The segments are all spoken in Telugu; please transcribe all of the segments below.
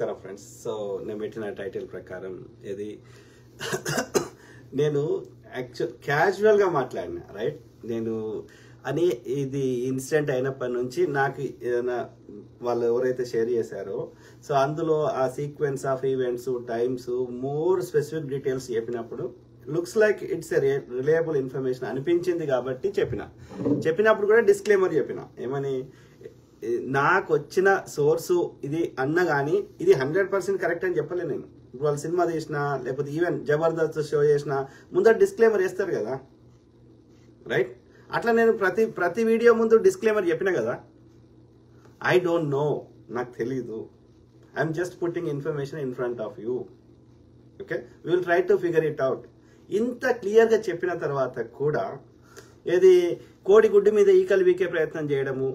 నమస్కారం ఫ్రెండ్స్. సో నేను పెట్టిన టైటిల్ ప్రకారం ఇది నేను క్యాజువల్గా మాట్లాడినా రైట్. నేను అని ఇది ఇన్సిడెంట్ అయినప్పటి నుంచి నాకు ఏదైనా వాళ్ళు ఎవరైతే షేర్ చేశారో సో అందులో ఆ sequence of events times more specific details చెప్పినప్పుడు looks like it's a reliable information అనిపించింది కాబట్టి చెప్పినప్పుడు కూడా డిస్క్లైమర్ చెప్పిన ఏమని, నాకు వచ్చిన సోర్సు ఇది అన్న కానీ ఇది 100% కరెక్ట్ అని చెప్పలే. నేను ఇప్పుడు వాళ్ళు సినిమా తీసినా లేకపోతే ఈవెన్ జబర్దస్త్ షో చేసినా ముందర డిస్క్లైమర్ వేస్తారు కదా రైట్. అట్లా నేను ప్రతి వీడియో ముందు డిస్క్లైమర్ చెప్పిన కదా. ఐ డోంట్ నో, నాకు తెలీదు. I'm just putting information in front of you. Okay, we will try to figure it out. ఇంత క్లియర్గా చెప్పిన తర్వాత కూడా ఏది కోడి గుడ్డు మీద ఈకలు వీకే ప్రయత్నం చేయడము,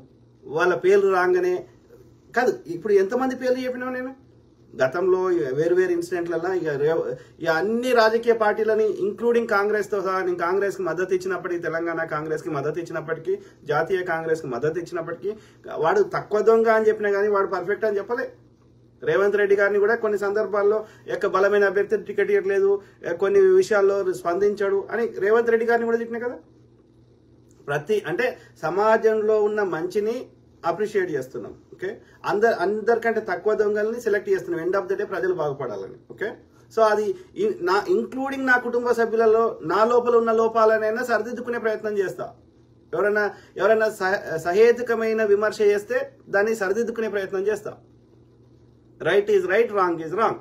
వాళ్ళ పేర్లు రాగానే కాదు. ఇప్పుడు ఎంతమంది పేర్లు చెప్పినావు నేను గతంలో వేరు ఇన్సిడెంట్లలో ఇక అన్ని రాజకీయ పార్టీలని ఇంక్లూడింగ్ కాంగ్రెస్తో సహా. నేను కాంగ్రెస్కి మద్దతు ఇచ్చినప్పటికీ, తెలంగాణ కాంగ్రెస్కి మద్దతు ఇచ్చినప్పటికీ, జాతీయ కాంగ్రెస్కి మద్దతు ఇచ్చినప్పటికీ వాడు తక్కువ దొంగ అని చెప్పినా కానీ వాడు పర్ఫెక్ట్ అని చెప్పలే. రేవంత్ రెడ్డి గారిని కూడా కొన్ని సందర్భాల్లో యొక్క బలమైన అభ్యర్థి టికెట్ ఇవ్వట్లేదు, కొన్ని విషయాల్లో స్పందించాడు అని రేవంత్ రెడ్డి గారిని కూడా చెప్పినా కదా. అంటే సమాజంలో ఉన్న మంచిని అప్రిషియేట్ చేస్తున్నాం. ఓకే, అందరికంటే తక్కువ దొంగల్ని సెలెక్ట్ చేస్తున్నాం. ఎండ్ ఆఫ్ ద డే ప్రజలు బాగుపడాలని. ఓకే, సో అది ఇంక్లూడింగ్ నా కుటుంబ సభ్యులలో నా లోపల ఉన్న లోపాలనైనా సరిదిద్దుకునే ప్రయత్నం చేస్తా. ఎవరైనా సహేతుకమైన విమర్శ చేస్తే దాన్ని సరిదిద్దుకునే ప్రయత్నం చేస్తా. Right is right, wrong is wrong,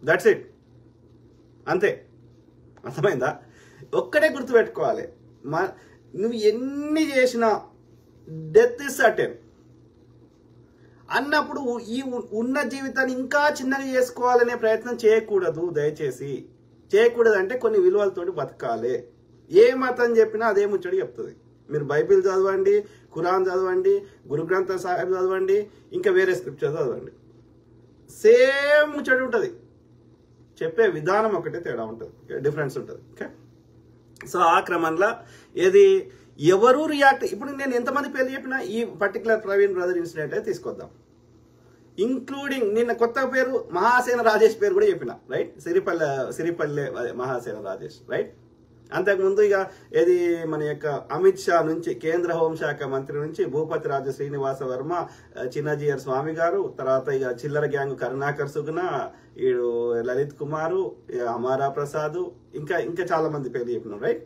that's it, అంతే. అర్థమైందా? ఒక్కటే గుర్తుపెట్టుకోవాలి, నువ్వు ఎన్ని చేసినా డెత్ ఇస్ సర్టెన్ అన్నప్పుడు ఈ ఉన్న జీవితాన్ని ఇంకా చిన్నగా చేసుకోవాలనే ప్రయత్నం చేయకూడదు. దయచేసి చేయకూడదు. అంటే కొన్ని విలువలతోటి బతకాలి. ఏ మతం చెప్పినా అదే ముచ్చడి చెప్తుంది. మీరు బైబిల్ చదవండి, ఖురాన్ చదవండి, గురు గ్రంథ సాహిబ్ చదవండి, ఇంకా వేరే స్క్రిప్చర్ చదవండి, సేమ్ ముచ్చడి ఉంటుంది. చెప్పే విధానం ఒకటే తేడా ఉంటుంది, డిఫరెన్స్ ఉంటుంది. ఓకే, సో ఆ క్రమంలో ఏది ఎవరు రియాక్ట్. ఇప్పుడు నేను ఎంతమంది పేర్లు చెప్పినా ఈ పర్టికులర్ ప్రవీణ్ బ్రదర్ ఇన్సిడెంట్ అయితే తీసుకొద్దాం. ఇంక్లూడింగ్ నిన్న కొత్త పేరు మహాసేన రాజేష్ పేరు కూడా చెప్పిన రైట్. సిరిపల్లె మహాసేన రాజేష్ రైట్. అంతకుముందు ఇక ఏది మన యొక్క అమిత్ షా నుంచి, కేంద్ర హోంశాఖ మంత్రి నుంచి భూపతి రాజు శ్రీనివాస వర్మ, చిన్నజీయర్ స్వామి గారు, తర్వాత ఇక చిల్లర గ్యాంగ్ కరుణాకర్ సుగుణ, ఈడు లలిత్ కుమారు, అమారా ప్రసాద్, ఇంకా చాలా మంది పేర్లు చెప్పినాం రైట్.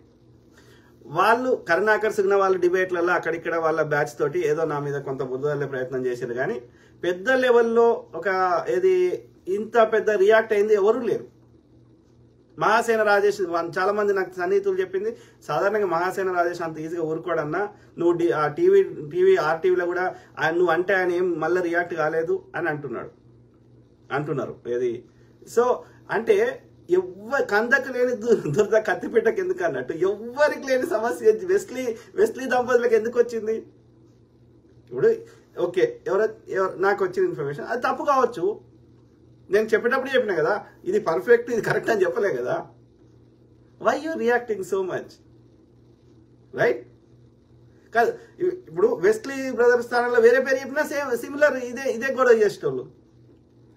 వాళ్ళు కరుణాకర్ సుగుణ వాళ్ళు డిబేట్లలో అక్కడిక్కడ వాళ్ళ బ్యాచ్ తోటి ఏదో నా మీద కొంత బుద్ధి ప్రయత్నం చేశారు. కానీ పెద్ద లెవెల్లో ఒక ఏది ఇంత పెద్ద రియాక్ట్ అయింది ఎవరు లేరు. మహాసేన రాజేష్ చాలా మంది నాకు సన్నిహితులు చెప్పింది, సాధారణంగా మహాసేన రాజేష్ అంత ఈజీగా ఊరుకోడన్నా, నువ్వు టీవీ ఆర్టీవీలో కూడా నువ్వు అంటే ఆయన ఏం మళ్ళీ రియాక్ట్ కాలేదు అని అంటున్నారు ఏది. సో అంటే కందకు లేని దురద కత్తిపేటకు ఎందుకు అన్నట్టు ఎవ్వరికి లేని సమస్య వెస్లీ దంపతులకు ఎందుకు వచ్చింది. ఇప్పుడు ఓకే, నాకు వచ్చిన ఇన్ఫర్మేషన్ అది తప్పు కావచ్చు. నేను చెప్పేటప్పుడు చెప్పినా కదా ఇది పర్ఫెక్ట్, ఇది కరెక్ట్ అని చెప్పలే కదా. Why you reacting so much right? కాదు, ఇప్పుడు వెస్లీ బ్రదర్ స్థానంలో వేరే పేరు చెప్పినా సిమిలర్ ఇదే గొడవ చేసేటోళ్ళు.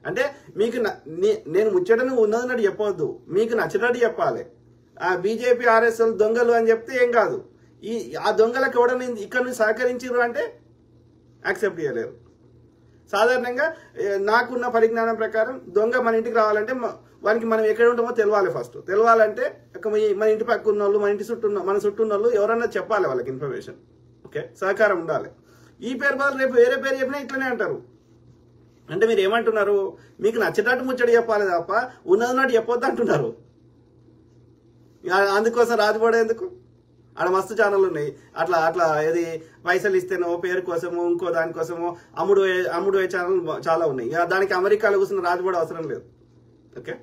అంటే మీకు నేను ముచ్చటను ఉన్నదన్నట్టు చెప్పవద్దు, మీకు నచ్చినట్టు చెప్పాలి. ఆ బీజేపీ ఆర్ఎస్ఎల్ దొంగలు అని చెప్తే ఏం కాదు. ఆ దొంగలకు ఎవడని ఇక్కడ నుంచి సహకరించారు అంటే యాక్సెప్ట్ చేయలేరు. సాధారణంగా నాకున్న పరిజ్ఞానం ప్రకారం దొంగ మన ఇంటికి రావాలంటే వానికి మనం ఎక్కడ ఉంటామో తెలవాలి. ఫస్ట్ తెలవాలంటే మన ఇంటి పక్క ఉన్న వాళ్ళు, మన చుట్టూ ఉన్న వాళ్ళు ఎవరన్నా చెప్పాలి వాళ్ళకి ఇన్ఫర్మేషన్. ఓకే, సహకారం ఉండాలి. ఈ పేరు బదులు రేపు వేరే పేరు చెప్పినా ఇట్లనే అంటారు. అంటే మీరు ఏమంటున్నారు, మీకు నచ్చేటట్టు ముచ్చడి చెప్పాలి తప్ప ఉన్నదన్నట్టు చెప్పొద్దు అంటున్నారు. అందుకోసం రాజుపడే ఎందుకు? ఆడ మస్తు ఛానల్ ఉన్నాయి. అట్లా ఏది పైసలు ఇస్తేనో పేరు కోసమో ఇంకో దానికోసమో అమ్ముడు ఛానల్ చాలా ఉన్నాయి. దానికి అమెరికాలో కూర్చున్న రాజుపడే అవసరం లేదు. ఓకే,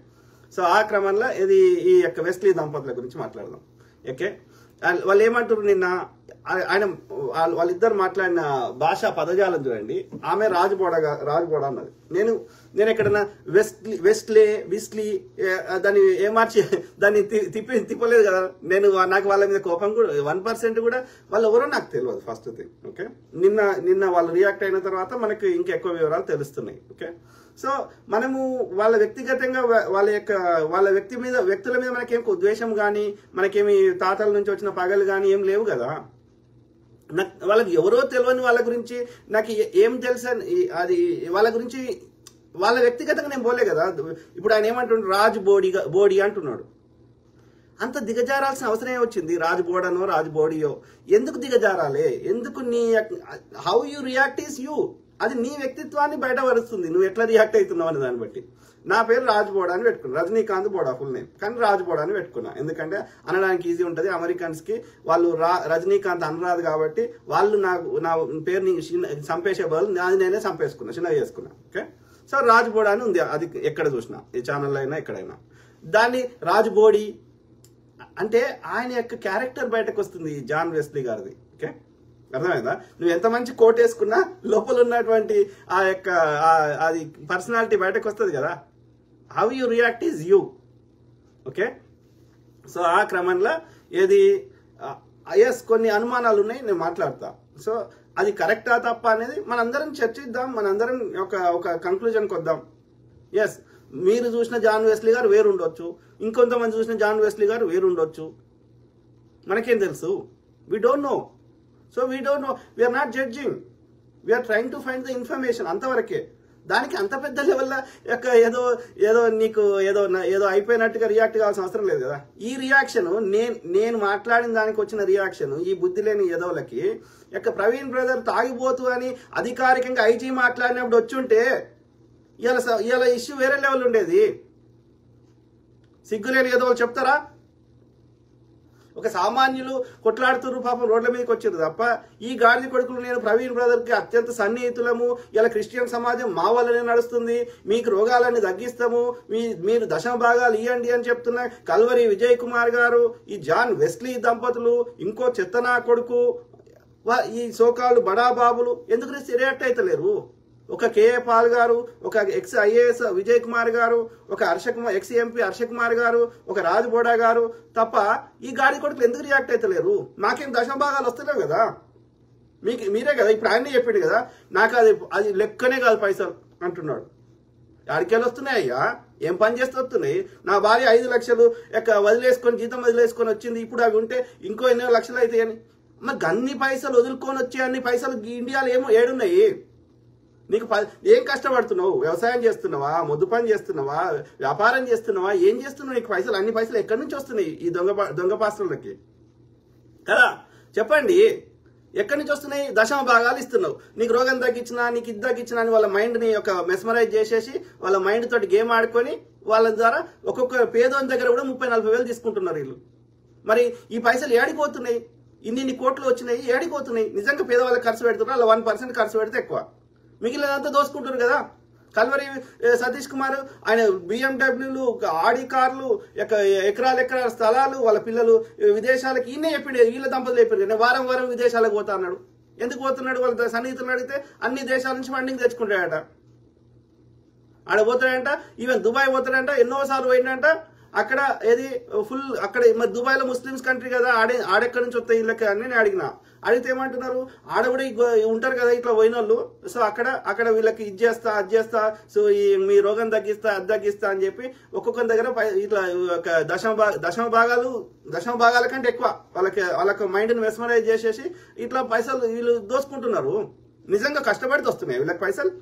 సో ఆ క్రమంలో ఇది ఈ యొక్క వెస్లీ దంపతుల గురించి మాట్లాడదాం. ఓకే, వాళ్ళు ఏమంటారు నిన్న ఆయన వాళ్ళిద్దరు మాట్లాడిన భాషా పదజాలం చూడండి. ఆమె రాజుబోడ అన్నది. నేను ఎక్కడన్నా విస్లీ దాన్ని ఏమార్చి దాన్ని తిప్పలేదు కదా. నాకు వాళ్ళ మీద కోపం కూడా 1% కూడా వాళ్ళు ఎవరో నాకు తెలియదు ఫస్ట్ థింగ్. ఓకే, నిన్న వాళ్ళు రియాక్ట్ అయిన తర్వాత మనకు ఇంకెక్కువ వివరాలు తెలుస్తున్నాయి. ఓకే, సో మనము వాళ్ళ వ్యక్తిగతంగా వాళ్ళ వ్యక్తుల మీద మనకేం ద్వేషం కానీ మనకేమి తాతల నుంచి వచ్చిన పగలు కానీ ఏం లేవు కదా. వాళ్ళకి ఎవరో తెలియని వాళ్ళ గురించి నాకు ఏం తెలుసు అది వాళ్ళ గురించి వాళ్ళ వ్యక్తిగతంగా నేను పోలే కదా. ఇప్పుడు ఆయన ఏమంటున్నాడు, రాజు బోడి అంటున్నాడు. అంత దిగజారాల్సిన అవసరం వచ్చింది? రాజు బోడియో ఎందుకు దిగజారాలే? ఎందుకు how you react is you. అది నీ వ్యక్తిత్వాన్ని బయటపరుస్తుంది, నువ్వు ఎట్లా రియాక్ట్ అవుతున్నావు అని దాన్ని బట్టి. నా పేరు రాజుబోడా అని పెట్టుకున్నా, రజనీకాంత్ బోడా ఫుల్ నేమ్, కానీ రాజుబోడా అని పెట్టుకున్నా. ఎందుకంటే అనడానికి ఈజీ ఉంటుంది. అమెరికన్స్ కి వాళ్ళు రజనీకాంత్ అనరాదు కాబట్టి వాళ్ళు నా పేరుని చంపేసే బదులు అది నేనే చంపేసుకున్నా, చిన్నగా చేసుకున్నా. ఓకే, సో రాజుబోడా అని ఉంది, అది ఎక్కడ చూసినా, ఈ ఛానల్లో అయినా ఎక్కడైనా. దాన్ని రాజుబోడి అంటే ఆయన యొక్క క్యారెక్టర్ బయటకు వస్తుంది, జాన్ వెస్లీ గారిది. ఓకే, అర్థమైందా? నువ్వు ఎంత మంచి కోట్ వేసుకున్నా లోపల ఉన్నటువంటి ఆ యొక్క అది పర్సనాలిటీ బయటకు వస్తుంది కదా. How you react is you. Okay, so ఆ క్రమంలో ఎస్ కొన్ని అనుమానాలు ఉన్నాయి, నేను మాట్లాడతా. సో అది కరెక్టా తప్ప అనేది మనందరం చర్చిద్దాం, మనందరం ఒక కంక్లూజన్కి వద్దాం. ఎస్, మీరు చూసిన జాన్ వెస్లీ గారు వేరుండొచ్చు, ఇంకొంతమంది చూసిన జాన్ వెస్లీ గారు వేరుండొచ్చు, మనకేం తెలుసు? We don't know. So we don't know, we're not judging, we're trying to find the information, అంతవరకే. దానికి అంత పెద్ద లెవెల్లో ఏదో నీకు ఏదో అయిపోయినట్టుగా రియాక్ట్ కావాల్సిన అవసరం లేదు కదా. ఈ రియాక్షన్ నేను మాట్లాడిన దానికి వచ్చిన రియాక్షన్ ఈ బుద్ధి లేని ఎదవులకి ప్రవీణ్ బ్రదర్ తాగిపోతూ అని అధికారికంగా ఐజీ మాట్లాడినప్పుడు వచ్చుంటే ఇవాళ ఇష్యూ వేరే లెవెల్ ఉండేది. సిగ్గులేని ఎదవులు చెప్తారా? ఒక సామాన్యులు కొట్లాడుతున్నారు పాపం, రోడ్ల మీదకి వచ్చారు తప్ప ఈ గాడిద కొడుకులు నేను ప్రవీణ్ బ్రదర్కి అత్యంత సన్నిహితులము, ఇలా క్రిస్టియన్ సమాజం మా వల్లనే నడుస్తుంది, మీకు రోగాలన్నీ తగ్గిస్తాము, మీరు దశమ భాగాలు ఇవ్వండి అని చెప్తున్న కల్వరి విజయ్ కుమార్ గారు, ఈ జాన్ వెస్లీ దంపతులు, ఇంకో చెత్తనా కొడుకు, ఈ సోకాళ్ళు బడాబాబులు ఎందుకు రియాక్ట్ అవుతలేరు? ఒక కేఏ పాల్ గారు, ఒక ఎక్స్ ఐఏఎస్ విజయ్ కుమార్ గారు, ఒక ఎక్స్ ఎంపీ హర్ష కుమార్ గారు, ఒక రాజుబోడా గారు తప్ప ఈ గాడి కొడుకులు ఎందుకు రియాక్ట్ అవుతలేరు? మాకేం దశమ భాగాలు వస్తలేవు కదా, మీరే కదా ఇప్పుడు ఆయనే చెప్పిండు కదా, నాకు అది లెక్కనే కాదు పైసలు అంటున్నాడు. ఆడికెళ్ళి వస్తున్నాయి అయ్యా, ఏం పని చేస్తూ వస్తున్నాయి? నా భార్య 5 లక్షలు జీతం వదిలేసుకొని వచ్చింది, ఇప్పుడు అవి ఉంటే ఇంకో ఎన్నో లక్షలు అవుతాయని. మరి అన్ని పైసలు వదులుకొని వచ్చే అన్ని పైసలు ఇండియాలో ఏడున్నాయి? నీకు ఏం కష్టపడుతున్నావు? వ్యవసాయం చేస్తున్నావా, మొద్దు పని చేస్తున్నావా, వ్యాపారం చేస్తున్నావా, ఏం చేస్తున్నావు? నీకు పైసలు అన్ని పైసలు ఎక్కడి నుంచి వస్తున్నాయి ఈ దొంగ పాస్టర్లకి కదా? చెప్పండి, ఎక్కడి నుంచి వస్తున్నాయి? దశమ భాగాలు ఇస్తున్నావు. నీకు రోగం తగ్గించినా, నీకు ఇది తగ్గించినా అని వాళ్ళ మైండ్ని మెస్మరైజ్ చేసేసి వాళ్ళ మైండ్ తోటి గేమ్ ఆడుకొని వాళ్ళ ద్వారా ఒక్కొక్క పేదోని దగ్గర కూడా 30-40 వేలు తీసుకుంటున్నారు వీళ్ళు. మరి ఈ పైసలు ఏడిపోతున్నాయి? ఇన్ని కోట్లు వచ్చినాయి, ఏడిపోతున్నాయి? నిజంగా పేదవాళ్ళకి ఖర్చు పెడుతున్నారు, అలా 1% ఖర్చు పెడితే ఎక్కువ, మిగిలినంతా దోసుకుంటారు కదా. కల్వరి సతీష్ కుమార్ ఆయన బిఎండబ్ల్యూలు, ఆడి కార్లు, ఎకరాల స్థలాలు, వాళ్ళ పిల్లలు విదేశాలకు ఈయనే చెప్పిండు, వీళ్ళ దంపతులు చెప్పారు వారం విదేశాలకు పోతా అన్నాడు. ఎందుకు పోతున్నాడు? వాళ్ళ సన్నిహితులను అడిగితే అన్ని దేశాల నుంచి ఫండింగ్ తెచ్చుకుంటాడట. ఆడ పోతాడంట, ఈవెన్ దుబాయ్ పోతాడంట, ఎన్నోసార్లు పోయిందంట. అక్కడ అక్కడ మరి దుబాయ్లో ముస్లిమ్స్ కంట్రీ కదా, ఆడెక్కడి నుంచి వస్తాయి వీళ్ళకి అని నేను అడిగితే ఏమంటున్నారు, ఆడ కూడా ఉంటారు కదా ఇట్లా పోయిన వాళ్ళు, సో అక్కడ వీళ్ళకి ఇది చేస్తా అది చేస్తా, సో మీ రోగం తగ్గిస్తా అది తగ్గిస్తా అని చెప్పి ఒక్కొక్కరి దగ్గర ఇట్లా దశమ భాగాల కంటే ఎక్కువ వాళ్ళకి మైండ్ని మెస్మరైజ్ చేసేసి ఇట్లా పైసలు వీళ్ళు దోసుకుంటున్నారు. నిజంగా కష్టపడితే వస్తున్నాయి వీళ్ళకి పైసలు?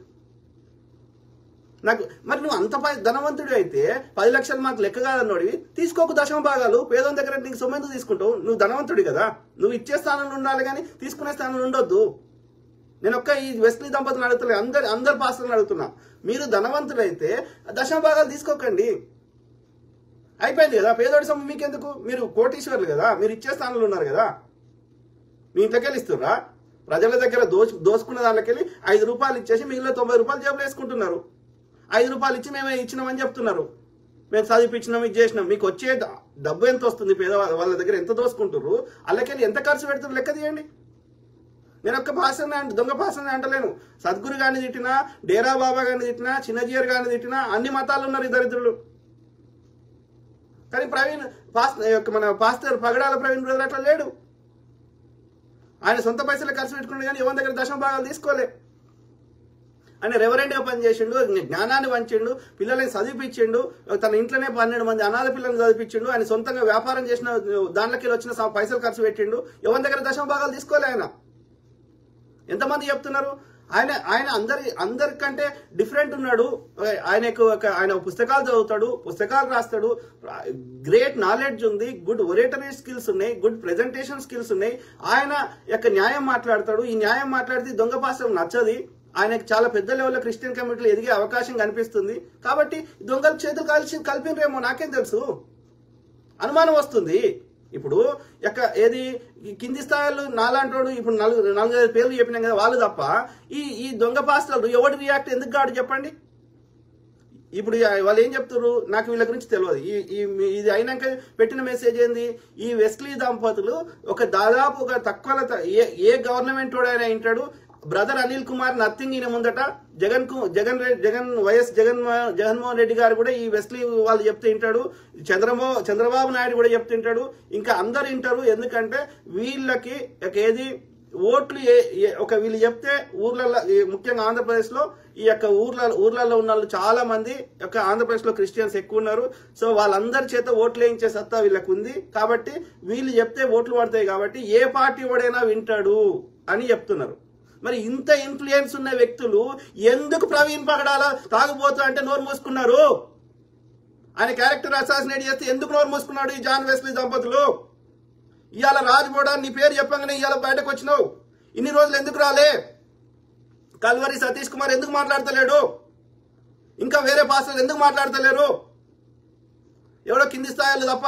మరి నువ్వు అంత ధనవంతుడు అయితే 10 లక్షలు మాకు లెక్క కాదన్నోడివి, తీసుకోకు దశమ భాగాలు. పేదోని దగ్గర నీకు సొమ్మెందుకు తీసుకుంటావు? నువ్వు ధనవంతుడి కదా, నువ్వు ఇచ్చే స్థానంలో ఉండాలి కానీ తీసుకునే స్థానంలో ఉండొద్దు. నేను ఈ వెస్లీ దంపతులను అడుగుతున్నా, అందరు పాస్టర్లను అడుగుతున్నా, మీరు ధనవంతులైతే దశమ భాగాలు తీసుకోకండి, అయిపోయింది కదా. పేదోడి సొమ్ము మీకెందుకు? మీరు కోటీశ్వర్లు కదా, మీరు ఇచ్చే స్థానంలో ఉన్నారు కదా, మీ ఇంట్లోకి వెళ్ళి ఇస్తుర్రా? ప్రజల దగ్గర దోసుకున్న దాంట్లోకెళ్ళి 5 రూపాయలు ఇచ్చేసి మిగిలిన 90 రూపాయలు జేబులు వేసుకుంటున్నారు. 5 రూపాయలు ఇచ్చి మేమే ఇచ్చినామని చెప్తున్నారు. మేము చదివించినాం, ఇది చేసినాం. మీకు వచ్చే డబ్బు ఎంత వస్తుంది, వాళ్ళ దగ్గర ఎంత దోసుకుంటారు, అలాగే ఎంత ఖర్చు పెడుతున్నారు లెక్క తీయండి. నేను ఒక్క భాషనే దొంగ భాషనే అంటలేను. సద్గురు గారిని తిట్టినా, డేరా బాబా గారిని తిట్టినా, చిన్నజీయర్ గారిని తిట్టినా అన్ని మతాలు ఉన్నారు ఈ దరిద్రులు. కానీ మన పాస్టర్ పగడాల ప్రవీణ్ బ్రదర్ అట్లా లేడు. ఆయన సొంత పైసలు ఖర్చు పెట్టుకుంటే కానీ ఎవరి దగ్గర దశమ భాగాలు తీసుకోలే. ఆయన రెవరెంట్గా పనిచేసిండు, జ్ఞానాన్ని పంచిండు, పిల్లల్ని చదివిపించిండు, తన ఇంట్లోనే 12 మంది అనాథ పిల్లల్ని చదివిపించిండు. ఆయన సొంతంగా వ్యాపారం చేసిన దాంట్లోకి వచ్చిన పైసలు ఖర్చు పెట్టిండు. ఎవరి దగ్గర దశమ భాగాలు తీసుకోలే. ఆయన ఎంతమంది చెప్తున్నారు ఆయన అందరికంటే డిఫరెంట్ ఉన్నాడు. ఆయన పుస్తకాలు చదువుతాడు, పుస్తకాలు రాస్తాడు, గ్రేట్ నాలెడ్జ్ ఉంది, గుడ్ ఒరేటరీ స్కిల్స్ ఉన్నాయి, గుడ్ ప్రెజెంటేషన్ స్కిల్స్ ఉన్నాయి. ఆయన న్యాయం మాట్లాడతాడు. ఈ న్యాయం మాట్లాడితే దొంగ పాస్టర్ నచ్చది. ఆయనకు చాలా పెద్ద లెవెల్లో క్రిస్టియన్ కమ్యూనిటీలో ఎదిగే అవకాశం కనిపిస్తుంది. కాబట్టి దొంగల చేతులు కలిపినరేమో నాకేం తెలుసు, అనుమానం వస్తుంది. ఇప్పుడు ఏది కింది స్థాయిలో నాలాంటోడు ఇప్పుడు 4-5 పేర్లు చెప్పినాం కదా, వాళ్ళు తప్ప ఈ దొంగ పాస్టర్లు ఎవడు రియాక్ట్ ఎందుకు కాడు చెప్పండి. ఇప్పుడు వాళ్ళు ఏం చెప్తారు, నాకు వీళ్ళ గురించి తెలియదు. ఇది అయినాక పెట్టిన మెసేజ్ ఏంది, ఈ వెస్లీ దంపతులు దాదాపు తక్కువ ఏ గవర్నమెంట్ వాడైనా వింటాడు. బ్రదర్ అనిల్ కుమార్ నథింగ్ ఈయన ముందట జగన్మోహన్ రెడ్డి గారు కూడా ఈ వెస్లీ వాళ్ళు చెప్తే వింటాడు. చంద్రబాబు నాయుడు కూడా చెప్తే వింటాడు. ఇంకా అందరు వింటారు. ఎందుకంటే వీళ్ళకి ఏది ఓట్లు వీళ్ళు చెప్తే ఊర్లలో, ముఖ్యంగా ఆంధ్రప్రదేశ్ లో ఈ ఊర్లలో ఉన్న వాళ్ళు చాలా మంది ఆంధ్రప్రదేశ్ లో క్రిస్టియన్స్ ఎక్కువ ఉన్నారు. సో వాళ్ళందరి చేత ఓట్లు వేయించే సత్తా వీళ్ళకు ఉంది. కాబట్టి వీళ్ళు చెప్తే ఓట్లు పడతాయి. కాబట్టి ఏ పార్టీ వాడైనా వింటాడు అని చెప్తున్నారు. మరి ఇంత ఇన్ఫ్లుయెన్స్ ఉన్న వ్యక్తులు ఎందుకు ప్రవీణ్ పగడాల తాగుబోతు అంటే నోరు మూసుకున్నారు? ఆయన క్యారెక్టర్ అసాసినేట్ చేస్తే ఎందుకు నోరు మూసుకున్నాడు ఈ జాన్ వెస్లీ దంపతులు? ఇవాళ రాజ్బోడా నీ పేరు చెప్పగానే ఇవాళ బయటకు వచ్చినావు. ఇన్ని రోజులు ఎందుకు రాలే? కల్వరి సతీష్ కుమార్ ఎందుకు మాట్లాడతలేడు? ఇంకా వేరే పాస్టర్లు ఎందుకు మాట్లాడతలేరు? ఎవడో కింది స్థాయిలు తప్ప.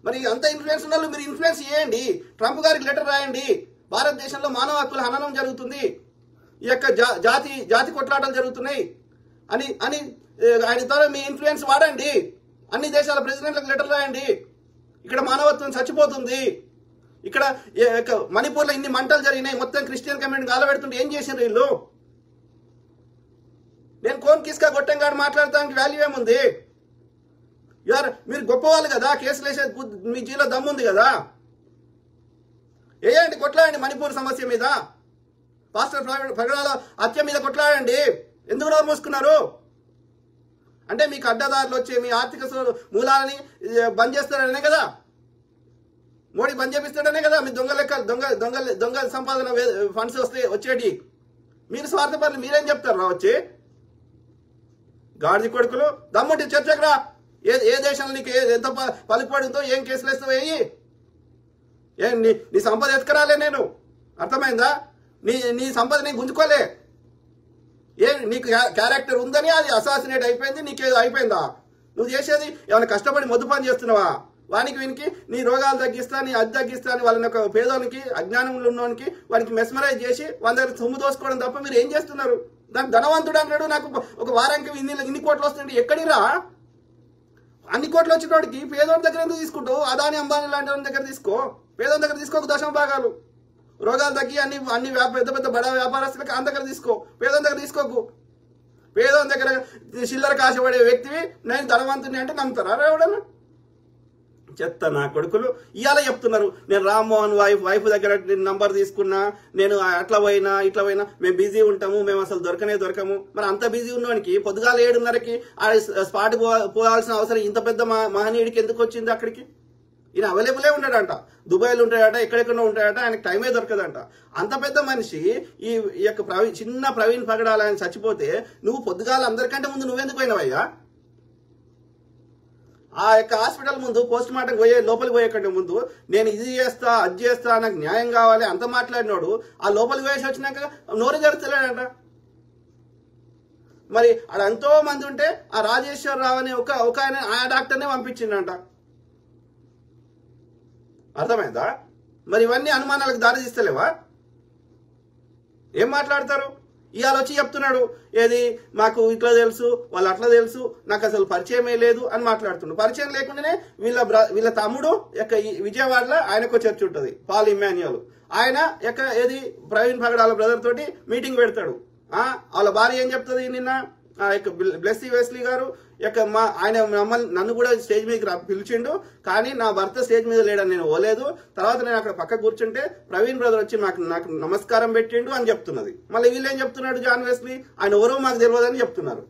మరి అంత ఇన్ఫ్లుయెన్స్ ఉన్న మీరు ఇన్ఫ్లుయెన్స్ చేయండి. ట్రంప్ గారికి లెటర్ రాయండి. భారతదేశంలో మానవ హక్కుల హననం జరుగుతుంది, ఈ జాతి కొట్లాటలు జరుగుతున్నాయి అని ఆయన ద్వారా మీ ఇన్ఫ్లుయెన్స్ వాడండి. అన్ని దేశాల ప్రెసిడెంట్లకు లెటర్ రాయండి. ఇక్కడ మానవత్వం చచ్చిపోతుంది. ఇక్కడ మణిపూర్లో ఇన్ని మంటలు జరిగినాయి, మొత్తం క్రిస్టియన్ కమ్యూనిటీ గాలబెడుతుంటే ఏం చేసిండ్రు వీళ్ళు? నేను కోన్ కిస్కా గొట్టంగాడు మాట్లాడటానికి వాల్యూ ఏముంది? మీరు గొప్పవాళ్ళు కదా, కేసులు వేసే మీ జీలో దమ్ముంది కదా, వేయండి, కొట్లాడండి. మణిపూర్ సమస్య మీద, పాస్టర్ పగడాల హత్య మీద కొట్లాడండి. ఎందుకు నోరు మూసుకున్నారు? అంటే మీకు అడ్డదారులు వచ్చే మీ ఆర్థిక మూలాలని బంద్ చేస్తారనే కదా, మోడీ బంద్ చేపిస్తాడనే కదా మీ దొంగ సంపాదన ఫండ్స్ వచ్చేటి. మీరు స్వార్థపరులు, మీరేం చెప్తారు రా వచ్చి? గాడిది కొడుకులు, దమ్ముంటి చర్చకు రా. ఏ దేశంలో నీకు ఎంత పలుకుపడుతుందో, ఏం కేసులు వేస్తావు వేయి. నీ సంపద ఎత్తుకరాలే నేను, అర్థమైందా? నీ సంపద నేను గుంజుకోలే. నీకు క్యారెక్టర్ ఉందని అది అసాసినేట్ అయిపోయింది, నీకేదో అయిపోయిందా? నువ్వు చేసేది ఏమైనా కష్టపడి మొద్దు పని చేస్తున్నావా? వీనికి నీ రోగాలు తగ్గిస్తా, నీ అది తగ్గిస్తా అని వాళ్ళని పేదోనికి, అజ్ఞానంలో ఉన్నోనికి వానికి మెస్మరైజ్ చేసి వాళ్ళ దగ్గర సొమ్ము దోసుకోవడం తప్ప మీరు ఏం చేస్తున్నారు? దానికి ధనవంతుడు అంటాడు, నాకు ఒక వారానికి ఇన్ని కోట్లు వస్తుంటే ఎక్కడిరా? అన్ని కోట్లు వచ్చినోడికి పేదోడి దగ్గర ఎందుకు తీసుకుంటావు? అదాని అంబానీ లాంటి వాళ్ళ దగ్గర తీసుకో. పేదోని దగ్గర తీసుకోక దశమ భాగాలు. రోగాలు తగ్గి అన్ని పెద్ద పెద్ద బడా వ్యాపారస్తులకి అంత దగ్గర తీసుకో, పేదోని దగ్గర తీసుకోకు. పేదోని దగ్గర చిల్లర కాశపడే వ్యక్తివి నేను ధనవంతుని అంటే నమ్ముతారా ఎవడన్నా? చెత్త నా కొడుకులు ఇవాళ చెప్తున్నారు, నేను రామ్మోహన్ వైఫ్ దగ్గర నంబర్ తీసుకున్నా, నేను అట్లా పోయినా ఇట్లా పోయినా, మేము బిజీ ఉంటాము, మేము అసలు దొరకము. మరి అంత బిజీ ఉన్నవానికి పొద్దుగాల 7:30కి స్పాట్ పోవాల్సిన అవసరం ఇంత పెద్ద మహనీయుడికి ఎందుకు వచ్చింది? అక్కడికి ఈయన అవైలబులే ఉంటాడంట, దుబాయ్లో ఉంటాడట, ఎక్కడెక్కడో ఉంటాడట, ఆయనకు టైమే దొరకదంట. అంత పెద్ద మనిషి ఈ యొక్క చిన్న ప్రవీణ్ పగడాల ఆయన చచ్చిపోతే నువ్వు పొద్దుగాల అందరికంటే ముందు నువ్వెందుకు పోయినావయ్యా? ఆ యొక్క హాస్పిటల్ ముందు పోస్ట్ మార్టం లోపలికి పోయేకంటే ముందు నేను ఇది చేస్తా, అది చేస్తా, నాకు న్యాయం కావాలి అంత మాట్లాడినాడు. ఆ లోపలికి పోయేసి వచ్చినాక నోరు జరుగుతలేడంట. మరి ఆడ ఎంతో మంది ఉంటే ఆ రాజేశ్వరరావు అనే ఒక ఆయన ఆ డాక్టర్నే పంపించిండంట. అర్థమైందా? మరి ఇవన్నీ అనుమానాలకు దారి తీస్తలేవా? ఏం మాట్లాడతారు? ఇవాళ వచ్చి చెప్తున్నాడు ఏది మాకు ఇట్లా తెలుసు వాళ్ళు అట్లా తెలుసు నాకు అసలు పరిచయమే లేదు అని మాట్లాడుతున్నాడు. పరిచయం లేకుండానే వీళ్ళ తమ్ముడు విజయవాడలో ఆయనకు చర్చ ఉంటుంది, పాల్ ఇమాన్యుయల్. ఆయన ఏది ప్రవీణ్ పగడాల బ్రదర్ తోటి మీటింగ్ పెడతాడు. వాళ్ళ భార్య ఏం చెప్తుంది నిన్న బ్లెస్సీ వెస్లీ గారు ఆయన నన్ను కూడా స్టేజ్ మీద పిలిచిండు, కానీ నా భర్త స్టేజ్ మీద లేడని నేను పోలేదు. తర్వాత నేను అక్కడ పక్క కూర్చుంటే ప్రవీణ్ బ్రదర్ వచ్చి నాకు నమస్కారం పెట్టిండు అని చెప్తున్నది. మళ్ళీ వీళ్ళు ఏం చెప్తున్నాడు, జాన్ వెస్లీ ఆయన ఎవరో మాకు తెలియదని చెప్తున్నారు.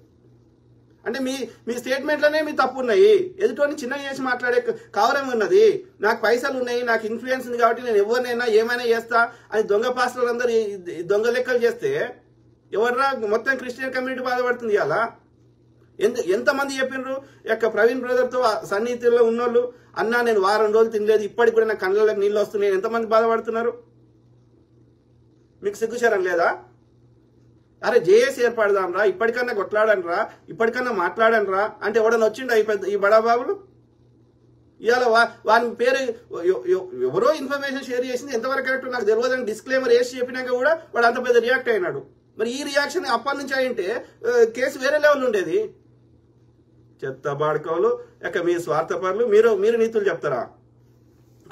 అంటే మీ స్టేట్మెంట్లోనే మీ తప్పు ఉన్నాయి. ఎదుటోని చిన్నగా చేసి మాట్లాడే కవరం ఉన్నది. నాకు పైసలు ఉన్నాయి, నాకు ఇన్ఫ్లుయెన్స్ ఉంది కాబట్టి నేను ఎవరినైనా ఏమైనా చేస్తా అని దొంగ పాస్టర్లు అందరూ దొంగ లెక్కలు చేస్తే ఎవర్రా మొత్తం క్రిస్టియన్ కమ్యూనిటీ బాధపడుతుంది. అలా ఎంతమంది చెప్పినారు ప్రవీణ్ బ్రదర్తో సన్నిహితుల్లో ఉన్నోళ్ళు, అన్నా నేను వారం రోజులు తినలేదు ఇప్పటికి కూడా నాకు కళ్ళలోకి నీళ్ళు వస్తున్నాయి, ఎంతమంది బాధపడుతున్నారు? మీకు సిగ్గుచారం లేదా? అరే జేఏసీ ఏర్పడదాం రా, ఇప్పటికన్నా కొట్లాడను రా, ఇప్పటికన్నా మాట్లాడను రా అంటే ఎవడన్నా వచ్చిండ ఈ బడాబాబులు? ఇవాళ వాని పేరు ఎవరో ఇన్ఫర్మేషన్ షేర్ చేసింది, ఎంతవరకు కరెక్ట్ నాకు తెలియదని డిస్క్లైమర్ వేసి చెప్పినాక కూడా వాడు అంత పెద్ద రియాక్ట్ అయినాడు. మరి ఈ రియాక్షన్ అప్పటి నుంచి అయింటే కేసు వేరే లెవెల్ ఉండేది. చెత్త బాడుకోలు మీ స్వార్థపరులు, మీరు నీతులు చెప్తారా?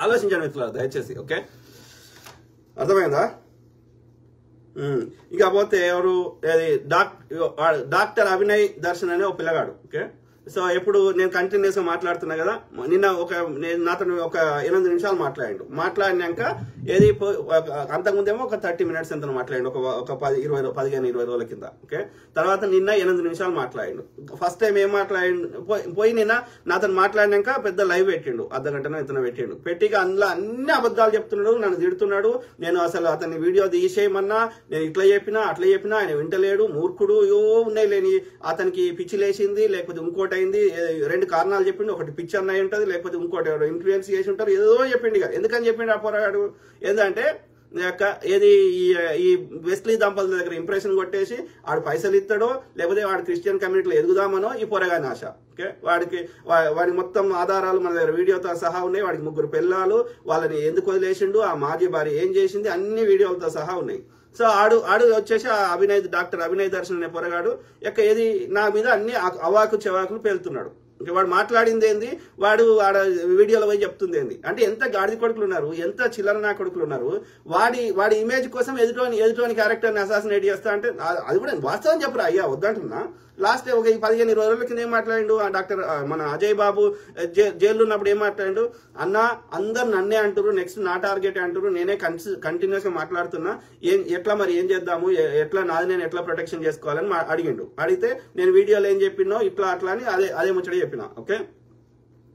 ఆలోచించండి మిత్రులారా దయచేసి. ఓకే, అర్థమైందా? ఇకపోతే ఎవరు డాక్టర్ అభినయ్ దర్శన్ అనే ఒక పిల్లగాడు. ఓకే, సో ఎప్పుడు నేను కంటిన్యూస్ గా మాట్లాడుతున్నా కదా, నిన్న నాతో ఒక 8 నిమిషాలు మాట్లాడినాక ఏది అంతకుముందేమో ఒక 30 minutes ఎంత మాట్లాడిండు, ఒక 15-20 రోజుల కింద. ఓకే, తర్వాత నిన్న 8 నిమిషాలు మాట్లాడిండు. ఫస్ట్ టైం ఏం మాట్లాడిండు పోయి నిన్న నాతో మాట్లాడినాక పెద్ద లైవ్ పెట్టిండు, అర్ధగంటనో ఎంతనో పెట్టిండు. పెట్టిగా అందులో అన్ని అబద్ధాలు చెప్తున్నాడు, నన్ను తిడుతున్నాడు. నేను అసలు అతన్ని వీడియో తీసేయమన్నా నేను ఇట్లా చెప్పినా అట్లా చెప్పినా ఆయన వింటలేడు, మూర్ఖుడు, ఉన్నాయి లేని అతనికి పిచ్చి లేచింది, లేకపోతే ఇంకోటి అయింది. 2 కారణాలు చెప్పిండు, ఒకటి పిచ్చి అన్నయ్య ఉంటది, లేకపోతే ఇంకోటి ఎవరు ఇన్ఫ్లుయెన్స్ చేసి ఉంటారు, ఏదో చెప్పిండు. ఎందుకని చెప్పిండు ఆ పోరాడు? ఏంటంటే ఈ వెస్లీ దంపతుల దగ్గర ఇంప్రెషన్ కొట్టేసి ఆడు పైసలు ఇస్తాడో లేకపోతే వాడు క్రిస్టియన్ కమ్యూనిటీలో ఎదుగుదామనో ఈ పొరగాని ఆశ. ఓకే, వాడి మొత్తం ఆధారాలు మన దగ్గర వీడియోతో సహా ఉన్నాయి. వాడికి 3 పిల్లలు, వాళ్ళని ఎందుకు వదిలేసిండు, ఆ మాజీ భార్య ఏం చేసింది, అన్ని వీడియోలతో సహా ఉన్నాయి. సో ఆడు వచ్చేసి డాక్టర్ అభినయ్ దర్శన్ అనే పొరగాడు ఏది నా మీద అన్ని అవాకు చెవాకులు పేలుతున్నాడు. వాడు మాట్లాడింది ఏంది, వాడు వీడియోలో పోయి చెప్తుంది ఏంది అంటే ఎంత గాడిద కొడుకులు ఉన్నారు, ఎంత చిల్లర నా కొడుకులు ఉన్నారు. వాడి ఇమేజ్ కోసం ఎదుటోని క్యారెక్టర్ని అసాసినేట్ చేస్తా అంటే అది కూడా వాస్తవం చెప్పరా అయ్యా, వద్దంటున్నా. లాస్ట్ ఒక 15 రోజుల కింద ఏం మాట్లాడిండు డాక్టర్ మన అజయ్ బాబు జైల్లో ఉన్నప్పుడు ఏం మాట్లాడిండు, అన్న అందరు నన్నే అంటారు, నెక్స్ట్ నా టార్గెట్ అంటారు, నేనే కంటిన్యూస్ గా మాట్లాడుతున్నా, ఎట్లా మరి ఏం చేద్దాము, ఎట్లా నాది నేను ఎట్లా ప్రొటెక్షన్ చేసుకోవాలని అడిగిండు. అడిగితే నేను వీడియోలో ఏం చెప్పినో ఇట్లా అట్లా అని అదే ముచ్చట చెప్పిన. ఓకే,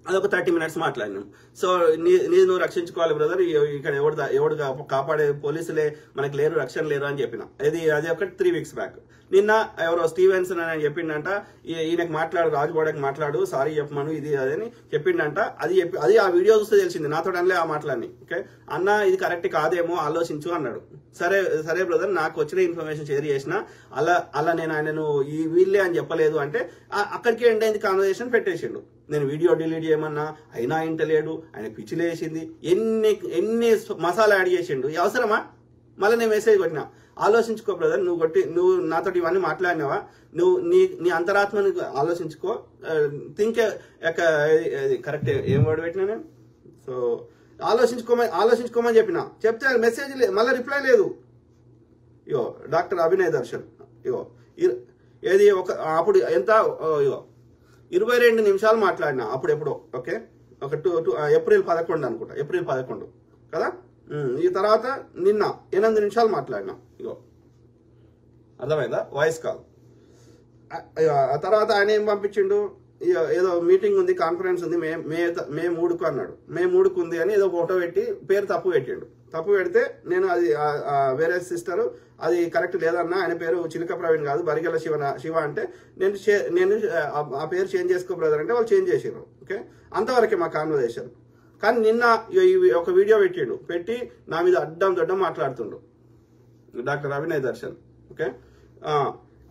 అదొక 30 minutes మాట్లాడినాం. సో నువ్వు రక్షించుకోవాలి బ్రదర్, ఇక్కడ ఎవడు కాపాడే పోలీసులే మనకి లేరు, రక్షణ లేరు అని చెప్పిన. అది ఒక 3 weeks బ్యాక్. నిన్న ఎవరో స్టీవెన్సన్ అని చెప్పిండంట, ఈయనకు మాట్లాడు, రాజుగోడకి మాట్లాడు, సారీ చెప్పమను, ఇది అదని చెప్పిండంట. అది ఆ వీడియో చూస్తే తెలిసింది, నాతో అనలే ఆ మాటలన్నీ. ఓకే, అన్న ఇది కరెక్ట్ కాదేమో ఆలోచించు అన్నాడు. సరే బ్రదర్, నాకు వచ్చిన ఇన్ఫర్మేషన్ షేర్ చేసిన, అలా నేను ఆయనను ఈ వీళ్ళే అని చెప్పలేదు అంటే అక్కడికి ఎండ్ అయింది కాన్వర్సేషన్, పెట్టేసిండు. నేను వీడియో డిలీట్ చేయమన్నా అయినా ఇంటలేడు, ఆయన పిచ్చిలేసింది, ఎన్ని మసాలా యాడ్ చేసిండు, అవసరమా? మళ్ళీ నేను మెసేజ్ కొట్టినా, ఆలోచించుకో బ్రదర్, నువ్వు నాతో ఇవన్నీ మాట్లాడినావా, నువ్వు నీ అంతరాత్మని ఆలోచించుకో, థింక్ కరెక్ట్ ఏం వర్డ్ పెట్టినా నేను. సో ఆలోచించుకోమని చెప్తే మెసేజ్ మళ్ళీ రిప్లై లేదు. ఇగో డాక్టర్ అభినయ్ దర్శన్ ఏది అప్పుడు ఎంత 22 నిమిషాలు మాట్లాడినా అప్పుడెప్పుడో. ఓకే, ఒక ఏప్రిల్ 11 అనుకుంటా, ఏప్రిల్ 11 కదా. ఈ తర్వాత నిన్న 8 నిమిషాలు మాట్లాడినా. ఇగో అర్థమైందా, వాయిస్ కాల్. ఆ తర్వాత ఆయన ఏం పంపించిండు, ఏదో మీటింగ్ ఉంది, కాన్ఫరెన్స్ ఉంది, మే 3కు అన్నాడు. మే 3కు ఉంది అని ఏదో ఫోటో పెట్టి పేరు తప్పు పెట్టిండు. తప్పు పెడితే నేను అది వేరే సిస్టర్ అది కరెక్ట్ లేదన్నా, ఆయన పేరు చిలుక ప్రవీణ్ కాదు బరిగల శివ అంటే నేను ఆ పేరు చేంజ్ చేసుకో బ్రదర్ అంటే వాళ్ళు చేంజ్ చేసారు. ఓకే, అంతవరకే మా కాన్వర్సేషన్. కానీ నిన్న ఒక వీడియో పెట్టి నా మీద అడ్డం మాట్లాడుతుండు డాక్టర్ అభినయ్ దర్శన్. ఓకే,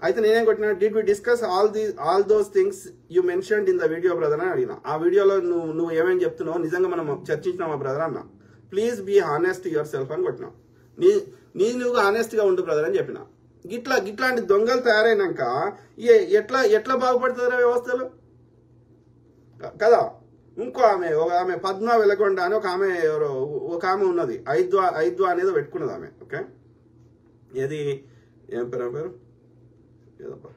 అయితే నేనేం కొట్టినా, did we discuss all those things you mentioned in the video brother అని అడిగిన. ఆ వీడియోలో నువ్వు ఏమేమి చెప్తున్నావు నిజంగా మనం చర్చించినావా బ్రదర్ అన్న. Please be honest yourself అని కొట్టినా. నువ్వు హానెస్ట్ గా ఉండు బ్రదర్ అని చెప్పిన. గిట్లాంటి దొంగలు తయారైనాక ఎట్లా బాగుపడుతుందా వ్యవస్థలు కదా. ఇంకో ఆమె పద్మ వెలగొండ అని ఒక ఆమె ఉన్నది, ఐద్వా అనేది పెట్టుకున్నది ఆమె. ఓకే, ఏది ఏం పేరు ఏదప్పా,